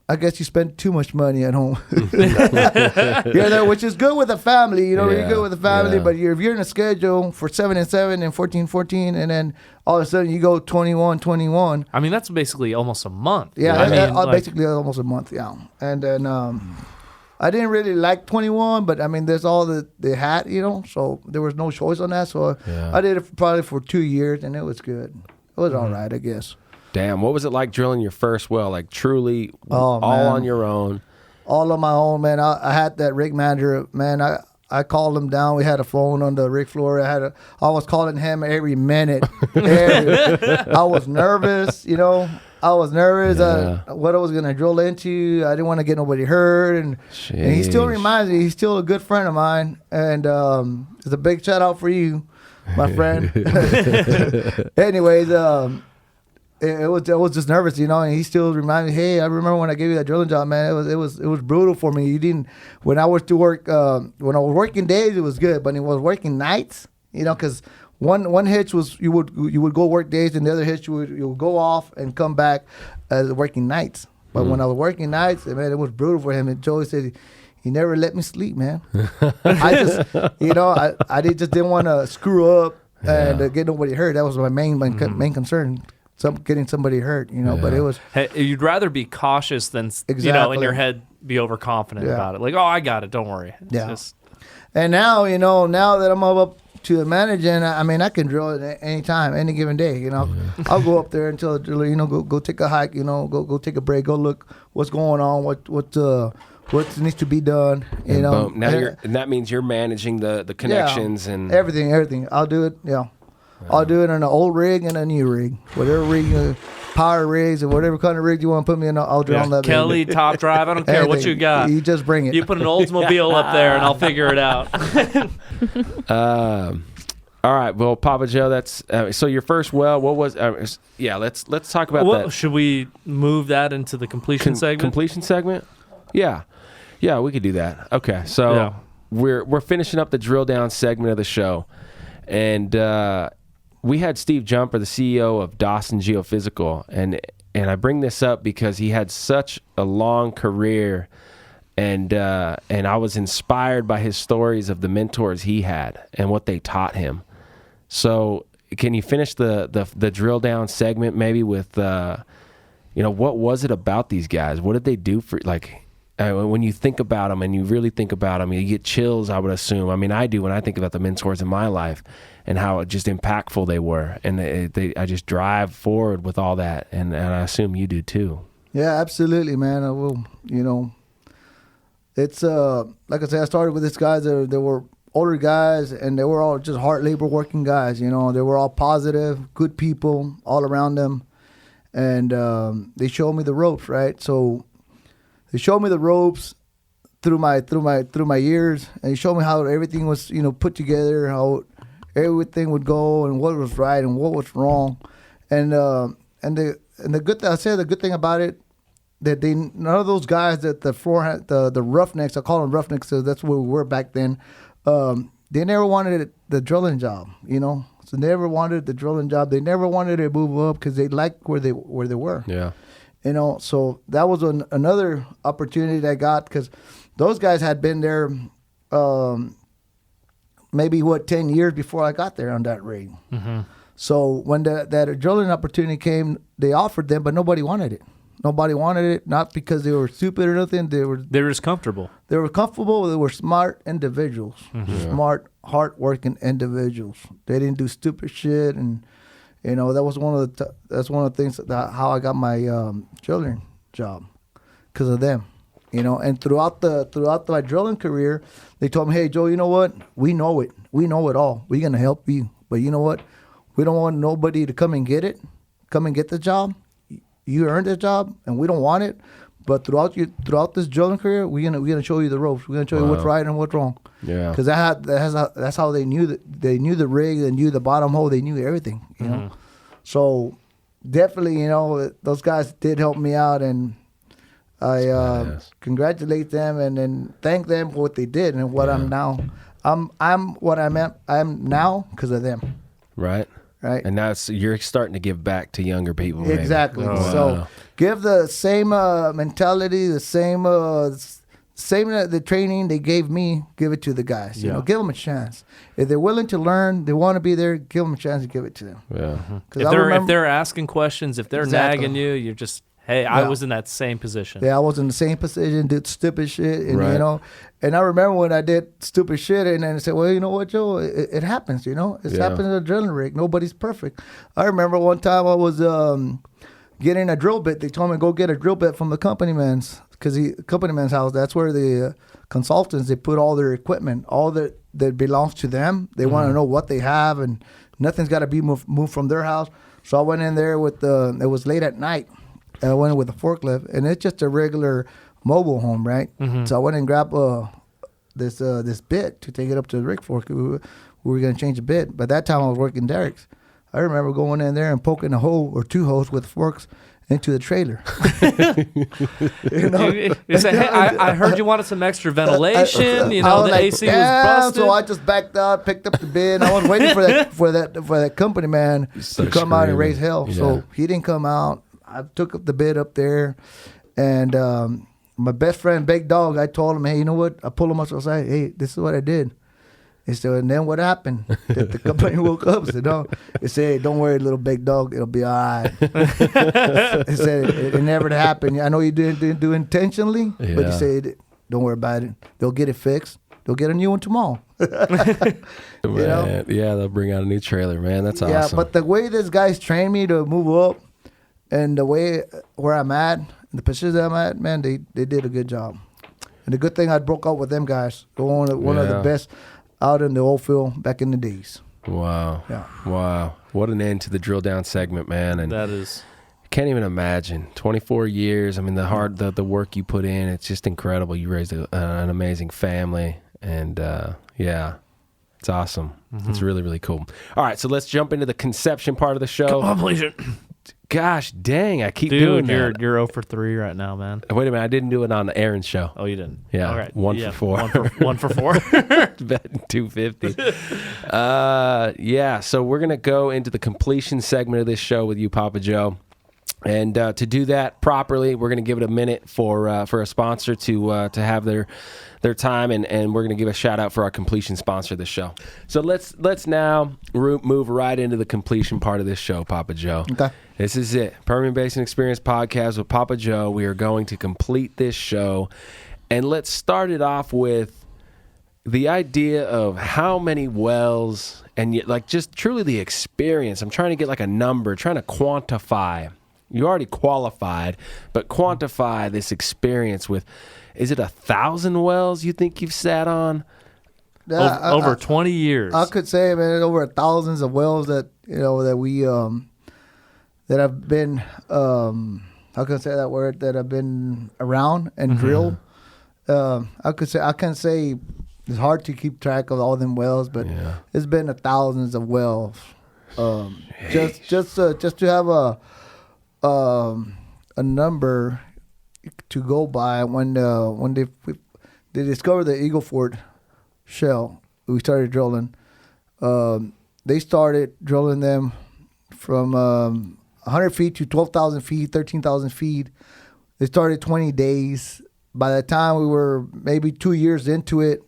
I guess you spend too much money at home. You're there, which is good with a family. You're good with a family. But if you're in a schedule for 7 and 7 and 14, 14, and then all of a sudden you go 21, 21. I mean, that's basically almost a month. Yeah, basically almost a month. Yeah, and then I didn't really like 21, but I mean, there's all that they had, so there was no choice on that. So I did it probably for 2 years, and it was good. It was all right, I guess. Damn, what was it like drilling your first well? Like truly all on your own? All on my own, man. I had that rig manager, man. I called him down. We had a phone on the rig floor. I was calling him every minute. I was nervous, I was nervous what I was going to drill into. I didn't want to get nobody hurt. And he still reminds me, he's still a good friend of mine. And it's a big shout out for you, my friend. Anyways, It was just nervous, and he still reminded me, hey, I remember when I gave you that drilling job, man. It was brutal for me. You didn't, when I was to work, when I was working days, it was good, but it was working nights, because one hitch was you would go work days, and the other hitch you would go off and come back as working nights. But when I was working nights, man, it was brutal for him. And Joey said he never let me sleep, man. I just, I just didn't want to screw up and get nobody hurt. That was my main concern. Getting somebody hurt, but it was... Hey, you'd rather be cautious than, in your head, be overconfident about it. Like, oh, I got it, don't worry. And now, now that I'm up to managing, I mean, I can drill at any time, any given day, I'll go up there until, go take a hike, go take a break, go look what's going on, what needs to be done, and boom. Now and that means you're managing the connections and... Everything. I'll do it, I'll do it on an old rig and a new rig. Whatever rig, power rigs or whatever kind of rig you want to put me in, I'll drill on that. Kelly, top drive, I don't care what you got. You just bring it. You put an Oldsmobile up there and I'll figure it out. All right, well, Papa Joe, that's so your first well. What was? Let's talk about that. Should we move that into the completion segment? Completion segment? Yeah, we could do that. Okay, so we're finishing up the drill down segment of the show, and we had Steve Jumper, the CEO of Dawson Geophysical, and I bring this up because he had such a long career, and I was inspired by his stories of the mentors he had and what they taught him. So can you finish the drill down segment maybe with what was it about these guys? What did they do for when you think about them and you really think about them, you get chills, I would assume. I mean, I do when I think about the mentors in my life and how just impactful they were. And I just drive forward with all that. And I assume you do too. Yeah, absolutely, man. I will, it's, like I said, I started with these guys. They were older guys and they were all just hard labor working guys. They were all positive, good people all around them. And they showed me the ropes, right? So they showed me the ropes through my years, and they showed me how everything was, put together, how everything would go, and what was right and what was wrong, and the good thing about it, that none of those guys that the roughnecks, I call them roughnecks, so that's where we were back then. They never wanted the drilling job, So they never wanted the drilling job. They never wanted to move up because they liked where they were. Yeah. So that was another opportunity that I got because those guys had been there maybe 10 years before I got there on that rig. Mm-hmm. So when that drilling opportunity came, they offered them, but nobody wanted it. Nobody wanted it, not because they were stupid or nothing. They were just comfortable. They were comfortable. They were smart individuals, Mm-hmm. smart, hardworking individuals. They didn't do stupid shit, and that was one of the things how I got my drilling job, because of them. And throughout my drilling career, they told me, "Hey, Joe, you know what? We know it. We know it all. We're gonna help you, but you know what? We don't want nobody to come and get it. Come and get the job. You earned the job, and we don't want it. But throughout this drilling career, we're gonna show you the ropes. We're gonna show you what's right and what's wrong. Yeah. Because that's how they knew they knew the rig, they knew the bottom hole, they knew everything. Mm-hmm. So definitely, those guys did help me out, and I congratulate them and then thank them for what they did and what I'm now. I'm what I'm now because of them. Right. Right. And now you're starting to give back to younger people. Maybe. Exactly. Oh, So wow. give the same mentality, the same the training they gave me, give it to the guys. Yeah. Give them a chance. If they're willing to learn, they want to be there, give them a chance to give it to them. Yeah. If they're asking questions, if they're Exactly. nagging you, you're just, hey, I was in that same position. Yeah, I was in the same position, did stupid shit, and Right. and I remember when I did stupid shit, and then I said, well, you know what, Joe, it happens, it's happened in a drilling rig. Nobody's perfect. I remember one time I was getting a drill bit. They told me to go get a drill bit from the company man's house. That's where the consultants, they put all their equipment, all that belongs to them. They want to know what they have, and nothing's got to be moved from their house. So I went in there it was late at night. I went in with a forklift, and it's just a regular mobile home, right? Mm-hmm. So I went and grabbed this bit to take it up to the rig fork. We were going to change the bit. By that time, I was working derricks. I remember going in there and poking a hole or two holes with forks into the trailer. You say, hey, I heard you wanted some extra ventilation. The like, AC was busted. So I just backed out, picked up the bid. I was waiting for that company man to come out and raise hell. Yeah. So he didn't come out. I took up the bid up there, and my best friend, Big Dog, I told him, hey, you know what? I pulled him up outside. Hey, this is what I did. He said, and then what happened? The company woke up and said, no. He said, hey, don't worry, little Big Dog. It'll be all right. He said, it never happened. I know you didn't do it intentionally, but he said, don't worry about it. They'll get it fixed. They'll get a new one tomorrow. Man, yeah, they'll bring out a new trailer, man. That's awesome. Yeah, but the way this guy's trained me to move up, and the way where I'm at, the position I'm at, man, they did a good job. And the good thing I broke up with them guys. They're one of the best out in the oil field back in the days. Wow. Yeah. Wow. What an end to the drill down segment, man. And that is. Can't even imagine. 24 years. I mean, the work you put in, it's just incredible. You raised an amazing family. And it's awesome. Mm-hmm. It's really, really cool. All right, so let's jump into the conception part of the show. Come on, please. Gosh dang, I keep doing that. You're 0 for 3 right now, man. Wait a minute, I didn't do it on Aaron's show. Oh, you didn't? Yeah, all right. 1 for 4. 1 for 4. Betting 250. So we're going to go into the completion segment of this show with you, Papa Joe. And to do that properly, we're going to give it a minute for a sponsor to have their time, and we're going to give a shout out for our completion sponsor of the show. So let's now move right into the completion part of this show, Papa Joe. Okay. This is it. Permian Basin Experience Podcast with Papa Joe. We are going to complete this show, and let's start it off with the idea of how many wells, and just truly the experience. I'm trying to get like a number, trying to quantify. You already qualified, but quantify this experience with, is it 1,000 wells you think you've sat on? Over 20 years. I could say, man, over thousands of wells that we that have been how can I say that word, that have been around and drilled. I can say it's hard to keep track of all them wells, but it's been thousands of wells. Just to have a number to go by, when they discovered the Eagle Ford shell, we started drilling. They started drilling them from 100 feet to 12,000 feet, 13,000 feet. They started 20 days. By the time we were maybe 2 years into it,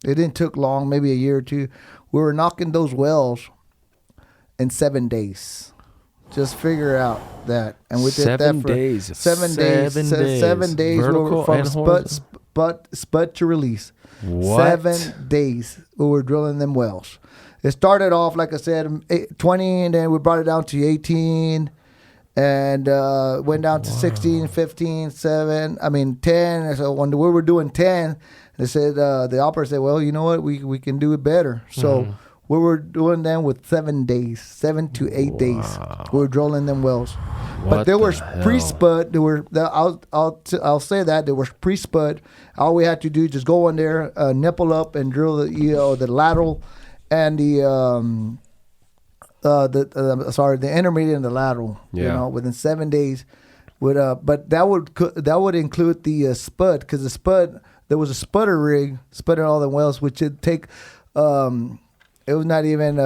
It didn't took long, maybe a year or two. We were knocking those wells in 7 days. Just figure out that, and we did 7 that for days. 7 days. 7 days. Vertical From and spud to release. What? 7 days we were drilling them wells. It started off, like I said, 20, and then we brought it down to 18, and went down to 16, 15, 10. And so when we were doing 10, they said, the operator said, well, you know what, we can do it better. So we were doing them with 7 days, 7 to 8 days. We were drilling them wells. But there was pre-spud. I'll say that there was pre-spud. All we had to do is just go in there, nipple up, and drill the lateral and the intermediate and the lateral. Yeah. Within 7 days. But that would include the spud, because the spud, there was a spudder rig spudding all the wells, which would take. It was not even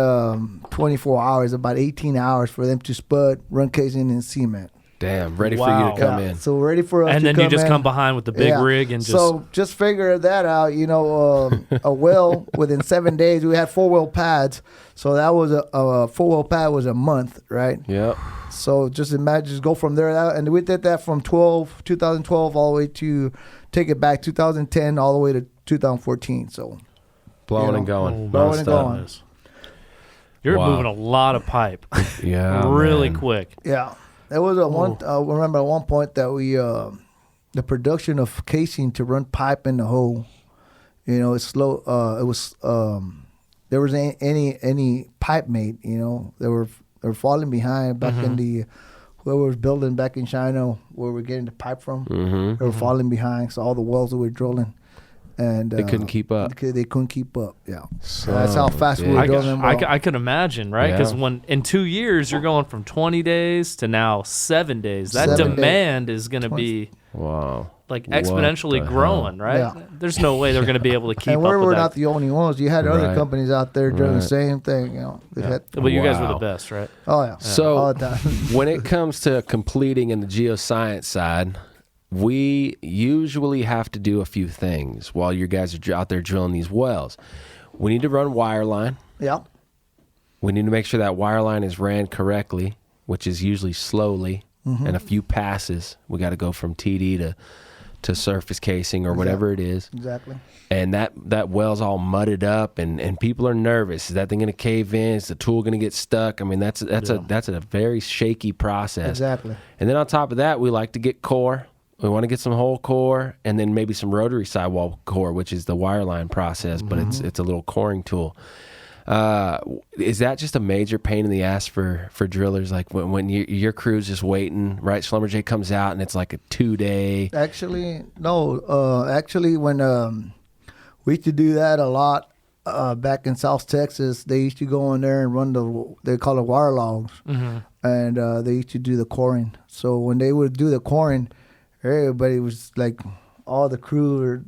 24 hours, about 18 hours for them to spud, run casing, and cement. Damn, ready for you to come in. So ready for us and to then come you just in. come behind with the big rig and just. So just figure that out. A well within 7 days. We had 4-well pads, so that was a 4-well pad was a month, right? Yep. So just imagine, just go from there, and we did that from 2012 all the way to take it back 2010 all the way to 2014. So. Blowing and going. Blowing and going. You're moving a lot of pipe. Yeah. Really man. quick. Yeah. There was I remember at one point that we, the production of casing to run pipe in the hole, it's slow. It was, there was any pipe made, they were falling behind back in the, whoever was building back in China where we're getting the pipe from. They were falling behind. So all the wells that we were drilling. And they couldn't keep up. They couldn't keep up. Yeah, so that's how fast we were doing them. I could imagine, right? Because when in 2 years you're going from 20 days to now 7 days, that demand is going to be like exponentially growing, right? Yeah. There's no way they're going to be able to keep up. And with we're that. not the only ones. You had other companies out there doing the same thing. But you guys were the best, right? Oh yeah. So all the time. when it comes to completing in the geoscience side, we usually have to do a few things while you guys are out there drilling these wells. We need to run wireline. Yeah. We need to make sure that wireline is ran correctly, which is usually slowly, and a few passes. We got to go from TD to surface casing or whatever it is. Exactly. And that well's all mudded up, and people are nervous. Is that thing going to cave in? Is the tool going to get stuck? I mean, that's a very shaky process. Exactly. And then on top of that, we like to get core. We want to get some whole core and then maybe some rotary sidewall core, which is the wireline process, but it's a little coring tool. Is that just a major pain in the ass for drillers? Like when your crew's just waiting, right? Schlumberger comes out and it's like a 2-day. Actually, no. Actually, when we used to do that a lot back in South Texas, they used to go in there and run they call it wire logs, and they used to do the coring. So when they would do the coring, everybody was like, all the crew,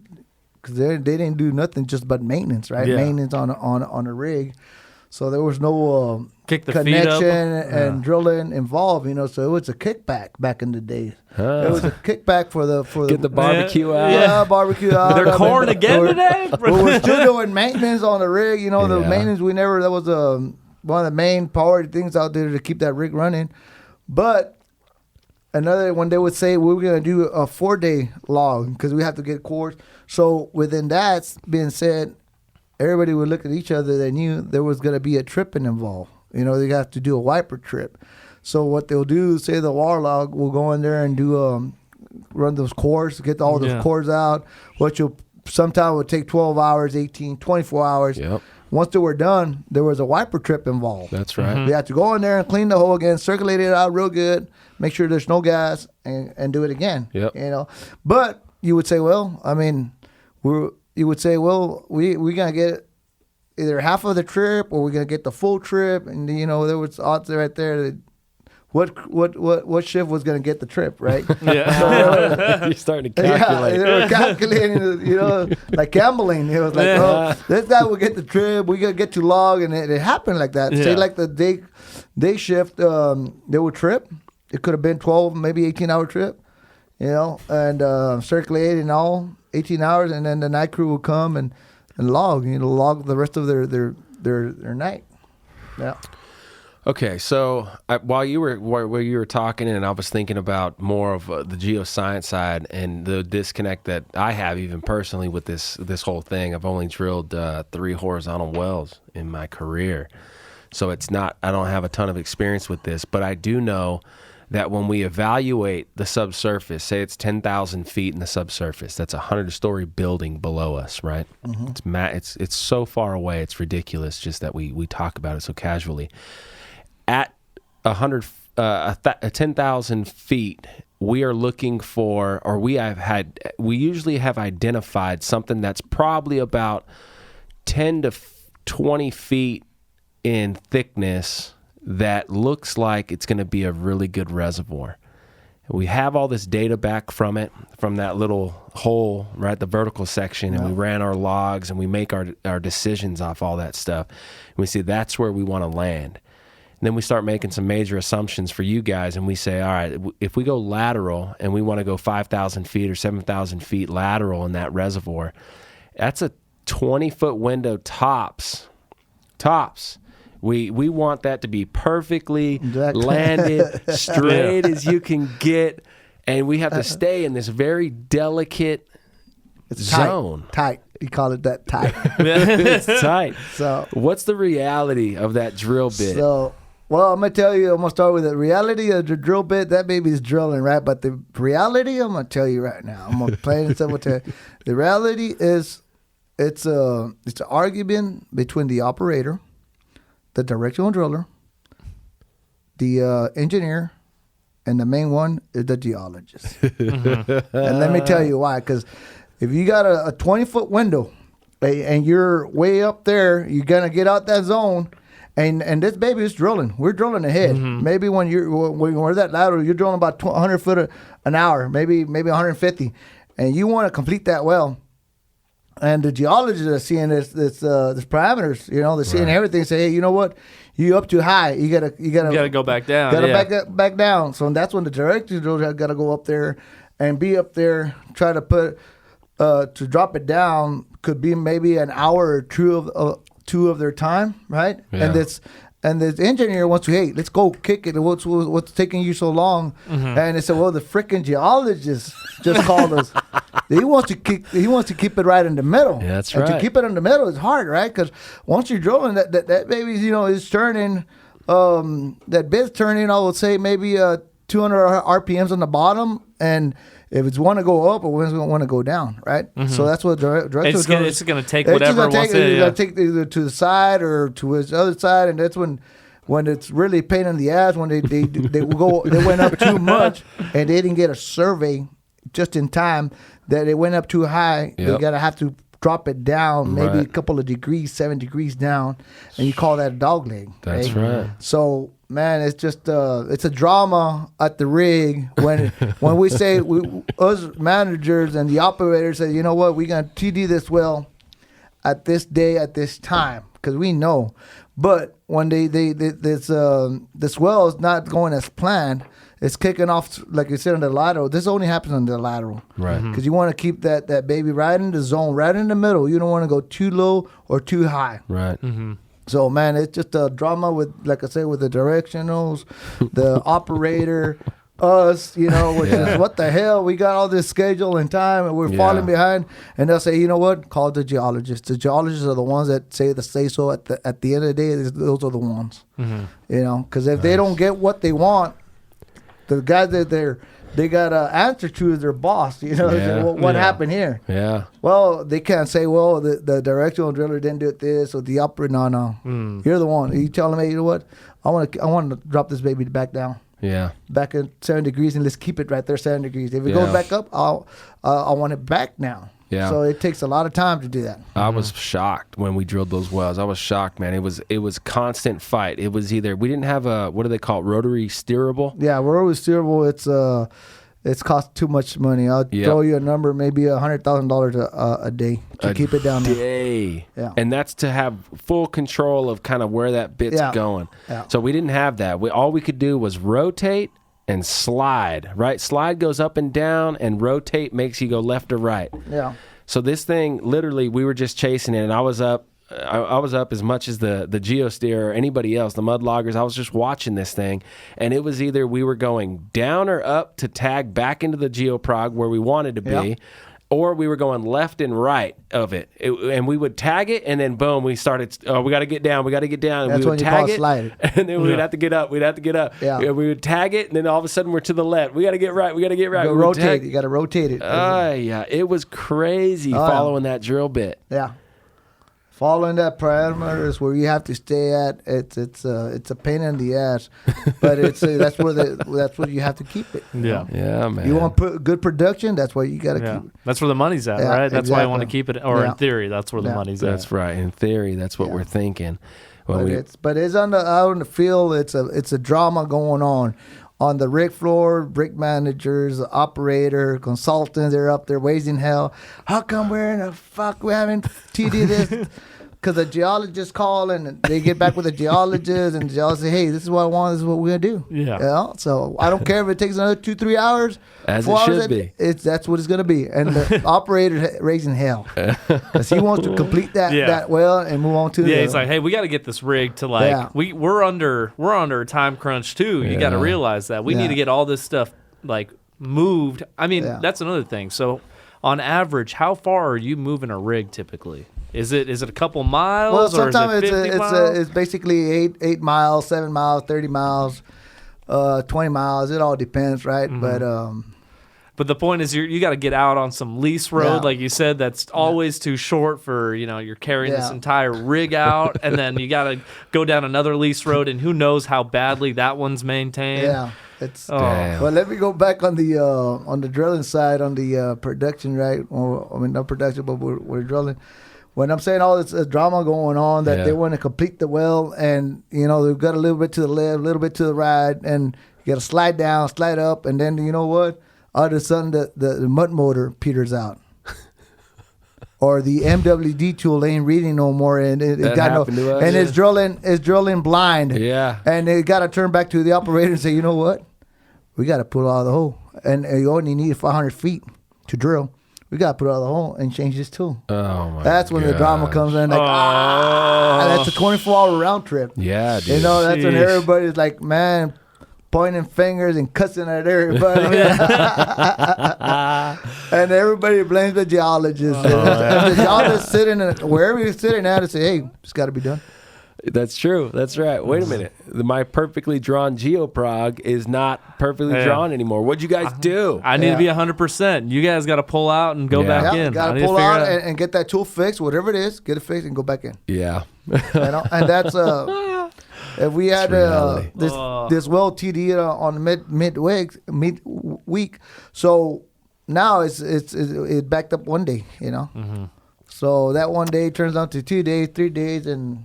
because they didn't do nothing just but maintenance, right? Yeah. Maintenance on a rig. So there was no Kick the connection feet up. and drilling involved, So it was a kickback back in the day. It was a kickback for Get the barbecue out. Yeah, barbecue out. They're corn again today? We were still doing maintenance on the rig. The maintenance that was one of the main priority things out there to keep that rig running. But another one, they would say we were going to do a 4-day log because we have to get cores. So within that being said, everybody would look at each other. They knew there was going to be a tripping involved. They have to do a wiper trip. So what they'll do, say the wire log will go in there and do run those cores, get all those cores out, which sometimes would take 12 hours, 18, 24 hours. Yep. Once they were done, there was a wiper trip involved. That's right. We had to go in there and clean the hole again, circulate it out real good, make sure there's no gas, and do it again. Yep. But you would say, well, we gonna get either half of the trip or we're gonna get the full trip, and there was odds right there that what shift was gonna get the trip, right? Yeah. You're starting to calculate. Yeah, they were calculating, like gambling. It was like, this guy will get the trip, we gonna get to log, and it happened like that. Say like the day shift, they would trip. It could have been 12, maybe 18-hour trip, and circulate and all 18 hours, and then the night crew would come and and log the rest of their night. Yeah. Okay, so while you were talking, and I was thinking about more of the geoscience side and the disconnect that I have even personally with this whole thing. I've only drilled 3 horizontal wells in my career, so it's not. I don't have a ton of experience with this, but I do know that when we evaluate the subsurface, say it's 10,000 feet in the subsurface, that's a 100-story building below us, right? It's so far away, it's ridiculous. Just that we talk about it so casually. At 10,000 feet, we are looking for, or we usually have identified something that's probably about 10 to 20 feet in thickness that looks like it's going to be a really good reservoir. We have all this data back from that little hole, right, the vertical section, and we ran our logs, and we make our decisions off all that stuff. And we see that's where we want to land. And then we start making some major assumptions for you guys, and we say, all right, if we go lateral and we want to go 5,000 feet or 7,000 feet lateral in that reservoir, that's a 20-foot window tops. We want that to be perfectly landed, straight as you can get, and we have to stay in this very delicate zone. Tight. You call it that, tight. It's tight. So what's the reality of that drill bit? So, well, I'm going to tell you, I'm going to start with the reality of the drill bit. That baby's drilling, right? But the reality, I'm going to tell you right now. I'm going to play it and simple tell you. The reality is it's an argument between the operator, the directional driller, the engineer, and the main one is the geologist. And let me tell you why. Because if you got a 20-foot window and you're way up there, you're going to get out that zone. And this baby is drilling. We're drilling ahead. Maybe when we're that lateral, you're drilling about 100 foot an hour, maybe 150, and you want to complete that well. And the geologists are seeing this parameters. They're seeing everything. Say, hey, you know what? You up too high. You gotta go back down. Back down. So that's when the director drillers got to go up there and be up there. Try to put to drop it down. Could be maybe an hour or two of their time, right? Yeah. And this engineer wants to, hey, let's go kick it. What's taking you so long? And they said, well, the freaking geologist just called us. He wants to keep it right in the middle. Yeah, that's and right. To keep it in the middle is hard, right? Because once you're drilling, that baby, is turning. That bit's turning. I would say maybe 200 RPMs on the bottom, and if it's want to go up or want to go down, right? So that's what director. It's going to take whatever it wants to. It's going to take either to the side or to his other side, and that's when it's really pain in the ass when they went up too much and they didn't get a survey just in time that it went up too high. Yep. They have to drop it down maybe a couple of degrees, 7 degrees down, and you call that a dog leg. That's right. So, man, it's just it's a drama at the rig when we say us managers and the operators say, you know what, we're gonna TD this well at this day at this time because we know. But when this well is not going as planned, it's kicking off, like you said, on the lateral. This only happens on the lateral. Right. Because you want to keep that baby right in the zone, right in the middle. You don't want to go too low or too high. Right. So, man, it's just a drama with, like I said, with the directionals, the operator, us, which is what the hell? We got all this schedule and time and we're falling behind. And they'll say, you know what? Call the geologists. The geologists are the ones that say so at the end of the day. Those are the ones. Because if they don't get what they want, the guys that they got to answer to is their boss. What happened here? Yeah. Well, they can't say, well, the directional driller didn't do it this or the operator. No. You're the one. You telling me, you know what? I want to drop this baby back down. Yeah. Back at 7 degrees, and let's keep it right there, 7 degrees. If it goes back up, I want it back now. Yeah. So it takes a lot of time to do that. I was shocked when we drilled those wells. I was shocked, man. It was constant fight. It was either we didn't have a, what do they call it, rotary steerable? Yeah, rotary steerable. It's cost too much money. I'll throw you a number, maybe $100,000 a day to keep it down there. Yeah. And that's to have full control of kind of where that bit's going. Yeah. So we didn't have that. All we could do was rotate and slide, right? Slide goes up and down, and rotate makes you go left or right. Yeah. So this thing, literally, we were just chasing it, and I was up as much as the geosteer or anybody else, the mud loggers. I was just watching this thing, and it was either we were going down or up to tag back into the geoprog where we wanted to be, or we were going left and right of it. And we would tag it, and then boom, we started, we got to get down. And That's we would when you tag call it, slide. and then we'd have to get up. Yeah. And we would tag it, and then all of a sudden we're to the left. We got to get right. You got to rotate it. Yeah. It was crazy following that drill bit. Yeah. Following that parameter is where you have to stay at. It's a pain in the ass, but that's where you have to keep it. Yeah, man. You want good production? That's where you got to keep it. That's where the money's at, right? That's why I want to keep it. Or in theory, that's where the money's at. That's right. In theory, that's what we're thinking. But it's out on the field. It's a drama going on the rig floor. Rig managers, operator, consultants, they're up there raising hell. How come we're in we haven't TD this? Because the geologists call and they get back with the geologist, and the geologist say, hey, this is what I want, this is what we're going to do. Yeah. So I don't care if it takes another 2-3 hours. As it should be. That's what it's going to be. And the operator raising hell. Because he wants to complete that well and move on to the... Yeah, he's like, hey, we got to get this rig to we're under a time crunch too. You got to realize that. We need to get all this stuff moved. I mean, that's another thing. So on average, how far are you moving a rig typically? Is it a couple miles? Well, sometimes or is it 50 miles? It's basically 8 miles, 7 miles, 30 miles, 20 miles. It all depends, right? Mm-hmm. But the point is, you got to get out on some lease road, like you said. That's always too short for you're carrying this entire rig out, and then you got to go down another lease road, and who knows how badly that one's maintained. Yeah. Well, let me go back on the drilling side, on the production, right? Not production, but we're drilling. When I'm saying all this drama going on, that they want to complete the well, and they've got a little bit to the left, a little bit to the right, and you got to slide down, slide up, and then you know what? All of a sudden, the mud motor peters out. Or the MWD tool ain't reading no more, and it's drilling blind. Yeah, and they got to turn back to the operator and say, you know what, we got to pull out of the hole, and you only need 500 feet to drill. We got to put out of the hole and change this tool. Oh my! That's when the drama comes in. That's a 24-hour round trip. Yeah, dude. That's when everybody's like, man, pointing fingers and cussing at everybody. And everybody blames the geologist. And the geologist sitting wherever he's sitting at and say, hey, it's got to be done. That's true. That's right. Wait a minute. My perfectly drawn geoprog is not perfectly drawn anymore. What'd you guys do? I need to be 100%. You guys got to pull out and go back in. Got to pull out and get that tool fixed, whatever it is, get it fixed and go back in. Yeah. And that's if we had this well TD on midweek, so now it backed up one day, Mm-hmm. So that one day turns out to 2 days, 3 days, and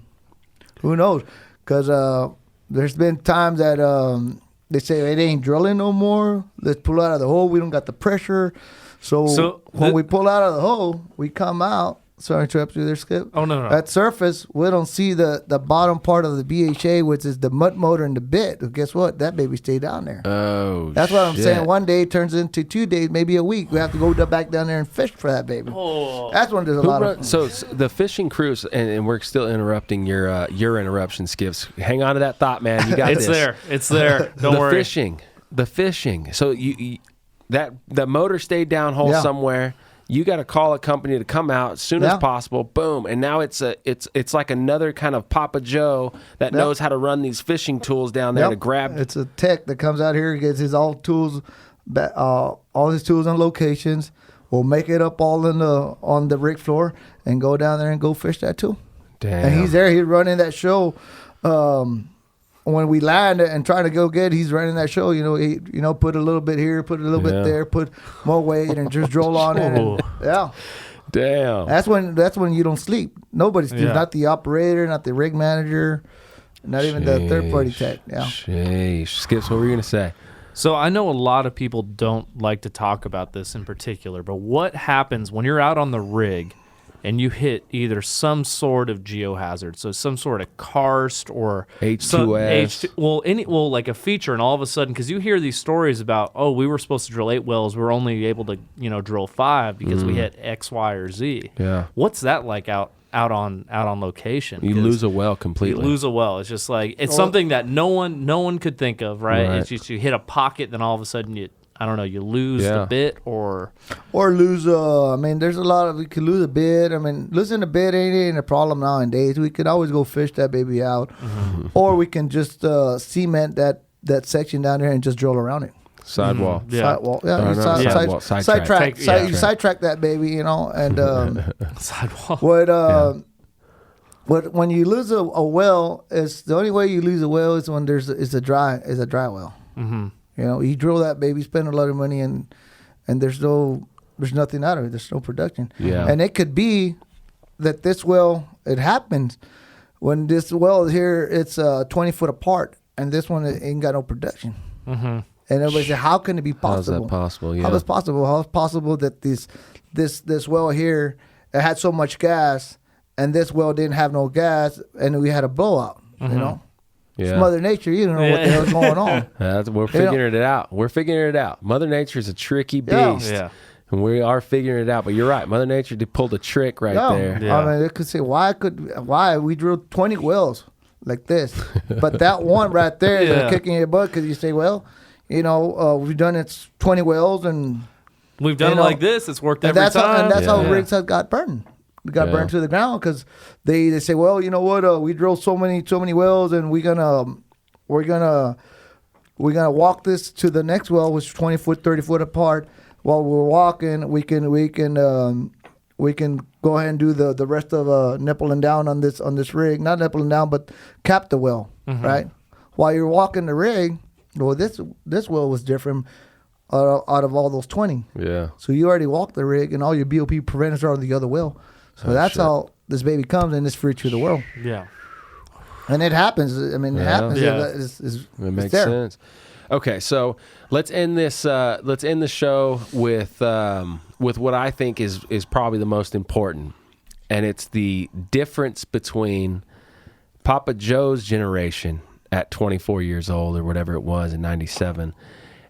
who knows? Because there's been times that they say it ain't drilling no more. Let's pull out of the hole. We don't got the pressure. So when we pull out of the hole, we come out. Sorry to interrupt you there, Skip. Oh, no. At surface, we don't see the bottom part of the BHA, which is the mud motor and the bit. But guess what? That baby stayed down there. Oh, that's what I'm saying. One day turns into 2 days, maybe a week. We have to go back down there and fish for that baby. Oh. That's when there's a lot of... So the fishing crews, and we're still interrupting your interruption, Skips. Hang on to that thought, man. You got this. It's there. Don't worry. The fishing. So that motor stayed down hole somewhere. You got to call a company to come out as soon as possible. Boom, and now it's like another kind of Papa Joe that knows how to run these fishing tools down there to grab. It's a tech that comes out here, gets his all his tools on locations. We'll make it up all on the rig floor and go down there and go fish that too. Damn. And he's there. He's running that show. When we land and try to go get, he's running that show. He put a little bit here, put a little bit there, put more weight, and just drill on it. And, damn. That's when you don't sleep. Nobody sleeps. Not the operator, not the rig manager, not even the third party tech. Yeah. Sheesh. Skips, what were you gonna say? So I know a lot of people don't like to talk about this in particular, but what happens when you're out on the rig and you hit either some sort of geohazard, so some sort of karst or H2S, like a feature, and all of a sudden, because you hear these stories about, oh, we were supposed to drill 8 wells, we were only able to drill 5 because we hit X, Y, or Z. Yeah. What's that like out on location? You lose a well completely. You lose a well. It's just like it's something that no one could think of, right? It's just you hit a pocket, then all of a sudden you lose the bit or lose. I mean, there's a lot of we could lose a bit. I mean, losing a bit ain't a problem nowadays. We could always go fish that baby out, or we can just cement that section down there and just drill around it. Sidewall. Sidewall. Sidetrack. Sidetrack that baby, and sidewall. When you lose a well, it's the only way you lose a well is when there's a dry well. Mm-hmm. You drill that baby, spend a lot of money, and there's nothing out of it. There's no production. Yeah. And it could be that this well, it happens when this well here, it's 20 foot apart, and this one ain't got no production. Mm-hmm. And everybody say, how can it be possible? How's that possible? Yeah. How is possible? How is possible that this well here, it had so much gas, and this well didn't have no gas, and we had a blowout? Yeah. It's Mother Nature. You don't know what the hell's going on. We're figuring it out. We're figuring it out. Mother Nature is a tricky beast. Yeah. And we are figuring it out. But you're right. Mother Nature pulled a trick there. Yeah. I mean, they could say, why we drilled 20 wells like this, but that one right there is kicking your butt because you say, well, we've done it 20 wells and we've done it like this. It's worked every time. And that's how rigs have got burned. We got burned to the ground because they say, well, you know what? We drilled so many wells, and we're gonna walk this to the next well, which is 20 foot, 30 foot apart. While we're walking, we can go ahead and do the rest of nippling down on this rig, not nippling down, but cap the well, right? While you're walking the rig, well, this well was different out of all those 20. Yeah. So you already walked the rig, and all your BOP preventers are on the other well. So that's how this baby comes, and it's free to the world. Yeah. And it happens. I mean, it happens. Yeah. It makes sense. Okay, so let's end this. Let's end the show with what I think is probably the most important, and it's the difference between Papa Joe's generation at 24 years old or whatever it was in '97,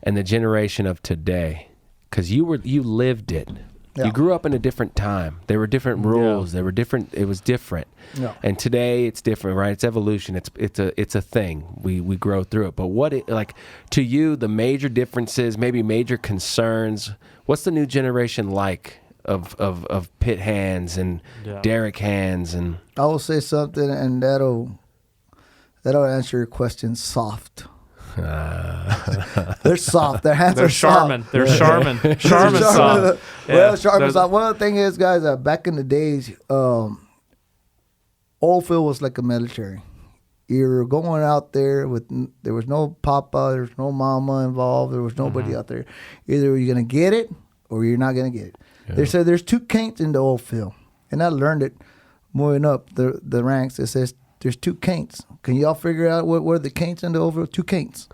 and the generation of today, because you lived it. Yeah. You grew up in a different time. There were different rules. There were different. It was different. Yeah. And today it's different, right? It's evolution. It's a thing. We grow through it. But to you, the major differences, maybe major concerns. What's the new generation like of pit hands and derrick hands? And I will say something, and that'll answer your question. Soft. They're soft. Their hands are Charmin. soft. They're Charmin. Charmin soft. Well, Charmin soft. Well, the thing is, guys, back in the days, oil field was like a military. You're going out there there was no papa, there was no mama involved, there was nobody out there. Either you're gonna get it or you're not gonna get it. Yeah. They said there's 2 kinks in the oil field, and I learned it moving up the ranks. It says there's 2 kinks. Can y'all figure out what are the kinks in the oil field? 2 kinks.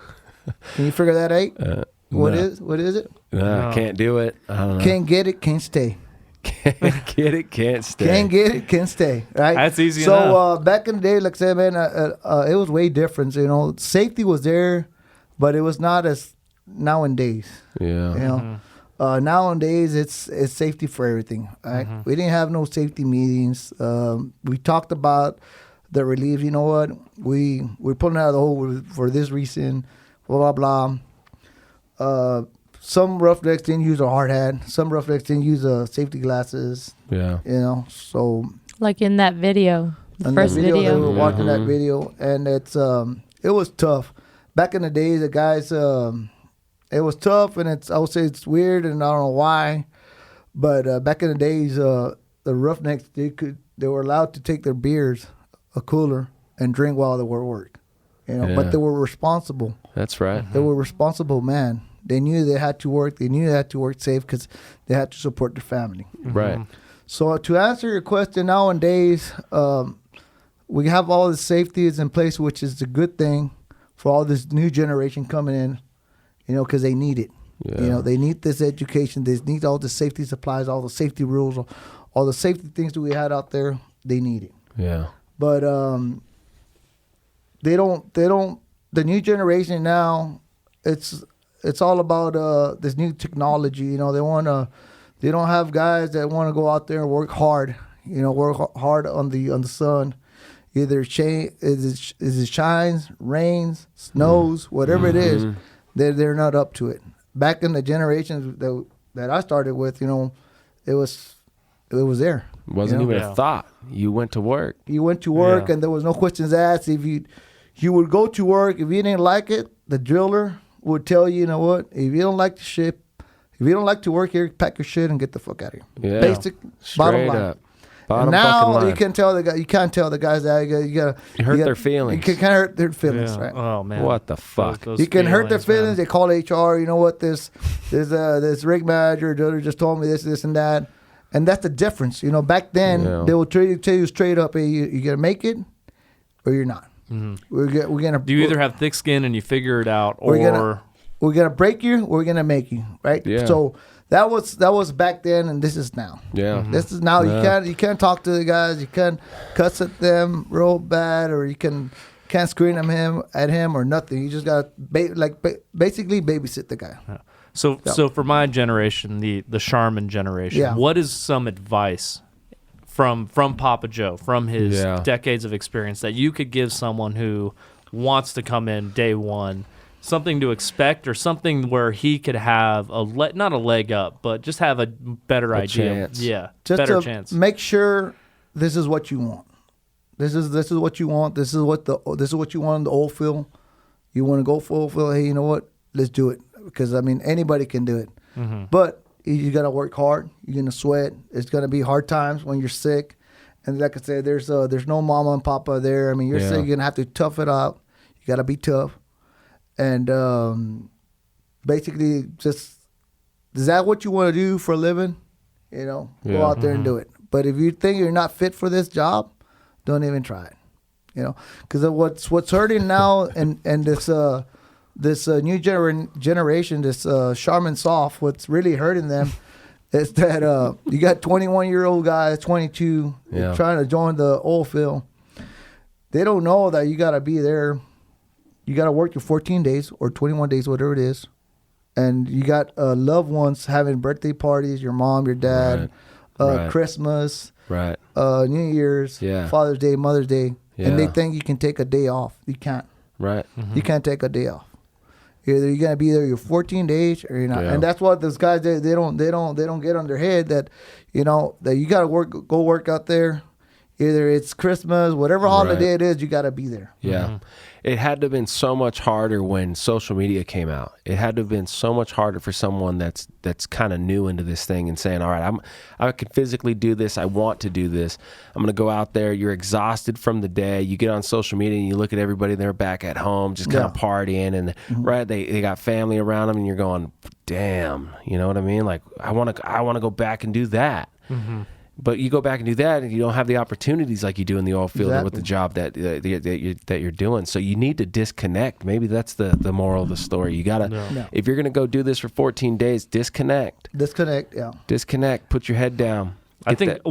Can you figure that out? What is it? No, can't do it. I don't know. Can't get it, can't stay. Can't get it, can't stay. Can't get it, can't stay. Right? That's easy enough. So back in the day, like I said, man, it was way different. Safety was there, but it was not as nowadays. Yeah. Nowadays, it's safety for everything. Right? We didn't have no safety meetings. We talked about the relief. You know what? We're pulling out of the hole for this reason. Blah blah blah. Some roughnecks didn't use a hard hat. Some roughnecks didn't use safety glasses. Yeah. So like in that video, the first video. They were watching that video, and it was tough. Back in the days, the guys, it was tough, and I would say it's weird, and I don't know why, but back in the days, the roughnecks they were allowed to take their beers, a cooler, and drink while they were at work. But they were responsible. That's right. They were responsible, man. They knew they had to work. They knew they had to work safe because they had to support their family. Right. So to answer your question, nowadays, we have all the safeties in place, which is a good thing for all this new generation coming in, because they need it. Yeah. They need this education. They need all the safety supplies, all the safety rules, all the safety things that we had out there, they need it. Yeah. But they don't. The new generation now, it's all about this new technology. You know, they don't have guys that want to go out there and work hard. You know, work hard on the sun. Either it shines, rains, snows, whatever it is, they're not up to it. Back in the generations that I started with, you know, it was there. It wasn't even a thought. You went to work. You went to work, and there was no questions asked. If you would go to work, if you didn't like it, the driller would tell you, you know what, if you don't like the shit, if you don't like to work here, pack your shit and get the fuck out of here. Yeah. Basic, bottom line. Up. And now you can tell the guy. You can't tell the guys that you hurt their feelings. You can hurt their feelings, right? Oh man, what the fuck? Those you can hurt their feelings. Man. They call HR. You know what? This rig manager just told me this and that, and that's the difference. You know, back then they will tell you straight up, hey, you're gonna make it, or you're not. Mm-hmm. We're gonna. Do you either have thick skin and you figure it out, or we're gonna break you, or we're gonna make you, right? Yeah. So. That was back then, and this is now. Yeah, this is now. You can't talk to the guys. You can't cuss at them real bad, or you can't scream at him or nothing. You just got basically babysit the guy. Yeah. So for my generation, the Charmin generation, what is some advice from Papa Joe, from his decades of experience, that you could give someone who wants to come in day one? Something to expect, or something where he could have not a leg up, but just have a better idea. Chance. Yeah, just better chance. Make sure this is what you want. This is what you want. This is what you want in the oil field. You want to go for oil field. Hey, you know what? Let's do it, because I mean anybody can do it. Mm-hmm. But you got to work hard. You're gonna sweat. It's gonna be hard times when you're sick, and like I said, there's no mama and papa there. I mean, you're sick. You're gonna have to tough it out. You got to be tough. And basically, just is that what you want to do for a living? You know, go out there and do it. But if you think you're not fit for this job, don't even try it. You know, because what's hurting now, and this new generation, this Charmin Soft, what's really hurting them is that you got 21-year-old guys, 22, trying to join the oil field. They don't know that you got to be there. You got to work your 14 days or 21 days, whatever it is. And you got loved ones having birthday parties, your mom, your dad, Christmas, New Year's, Father's Day, Mother's Day. Yeah. And they think you can take a day off. You can't. Right. Mm-hmm. You can't take a day off. Either you're going to be there your 14 days or you're not. Yeah. And that's what those guys, they don't get on their head that, you know, that you got to go work out there. Either it's Christmas, whatever holiday it is, you got to be there. Yeah. Mm-hmm. It had to have been so much harder when social media came out. It had to have been so much harder for someone that's kind of new into this thing and saying, all right, I can physically do this. I want to do this. I'm going to go out there. You're exhausted from the day. You get on social media and you look at everybody, they're back at home just kind of partying. And they got family around them and you're going, damn, you know what I mean? Like, I want to go back and do that. Mm-hmm. But you go back and do that, and you don't have the opportunities like you do in the oil field or with the job that you're doing. So you need to disconnect. Maybe that's the moral of the story. You gotta, if you're gonna go do this for 14 days, disconnect. Disconnect, yeah. Disconnect. Put your head down. I think,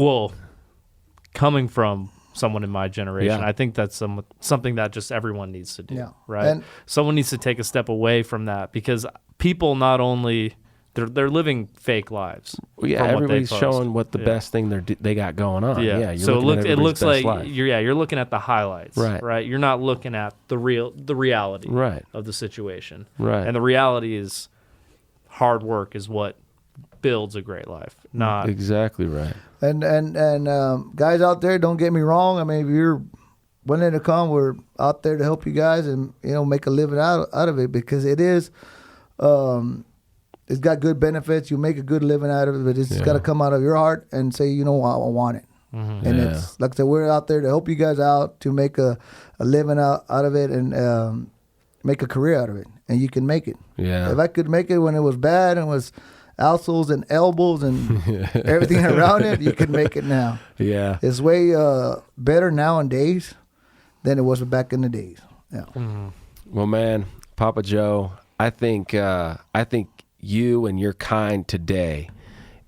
coming from someone in my generation, I think that's something that just everyone needs to do, right? And someone needs to take a step away from that, because people not only... They're living fake lives. Well, yeah, everybody's showing what the best thing they got going on. Yeah, so it looks like you're looking at the highlights, right? You're not looking at the reality of the situation, right? And the reality is hard work is what builds a great life. Not exactly right. And guys out there, don't get me wrong. I mean, if you're willing to come, we're out there to help you guys and make a living out of it, because it is. It's got good benefits. You make a good living out of it, but it's got to come out of your heart and say, I want it. Mm-hmm. And it's like I said, we're out there to help you guys out, to make a living out of it and make a career out of it. And you can make it. Yeah. If I could make it when it was bad and it was alsos and elbows and everything around it, you can make it now. Yeah. It's way better nowadays than it was back in the days. Yeah. Mm-hmm. Well, man, Papa Joe, I think you and your kind today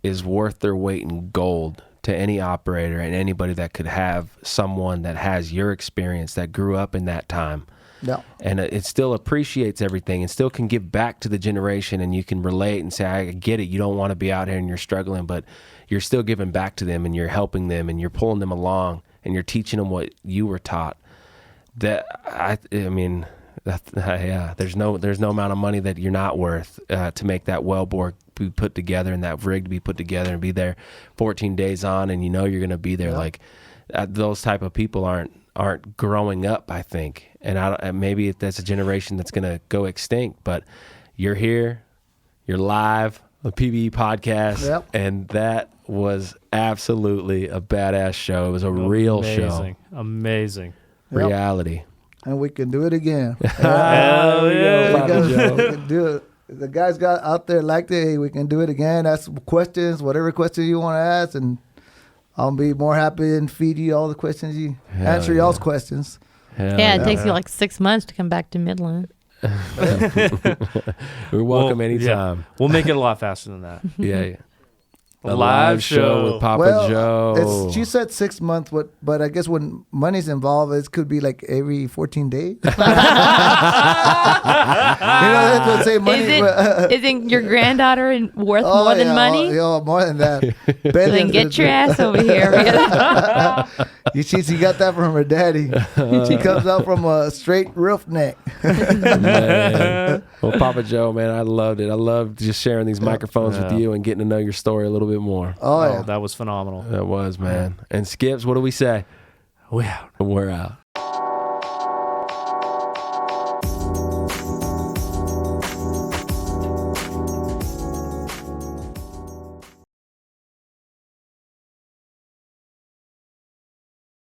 is worth their weight in gold to to any operator and anybody that could have someone that has your experience, that grew up in that time. Yeah. And it still appreciates everything and still can give back to the generation, and you can relate and say, I get it. You don't want to be out here and you're struggling, but you're still giving back to them and you're helping them and you're pulling them along and you're teaching them what you were taught. I mean, there's no amount of money that you're not worth to make that wellbore be put together and that rig to be put together and be there 14 days on, and you know you're going to be there. Like those type of people aren't growing up, I think. And maybe that's a generation that's going to go extinct, but you're here, you're live, a PBE podcast, and that was absolutely a badass show. It was a real show. Amazing. Reality. And we can do it again. Hell yeah. We can do it. The guys got out there like, hey, we can do it again. Ask questions, whatever question you want to ask, and I'll be more happy and feed you all the questions answer y'all's questions. It takes you like 6 months to come back to Midland. We're welcome anytime. We'll make it a lot faster than that. Yeah. A live show with Papa Joe. She said 6 months, but I guess when money's involved, it could be like every 14 days. That's what say money. Isn't your granddaughter worth more than money? More than that. Then get your ass over here. She got that from her daddy. She comes out from a straight roof neck. Man. Well, Papa Joe, man, I loved it. I loved just sharing these microphones with you and getting to know your story a little bit more. Oh, yeah. That was phenomenal. That was, man. And Skips, what do we say? We're out. We're out.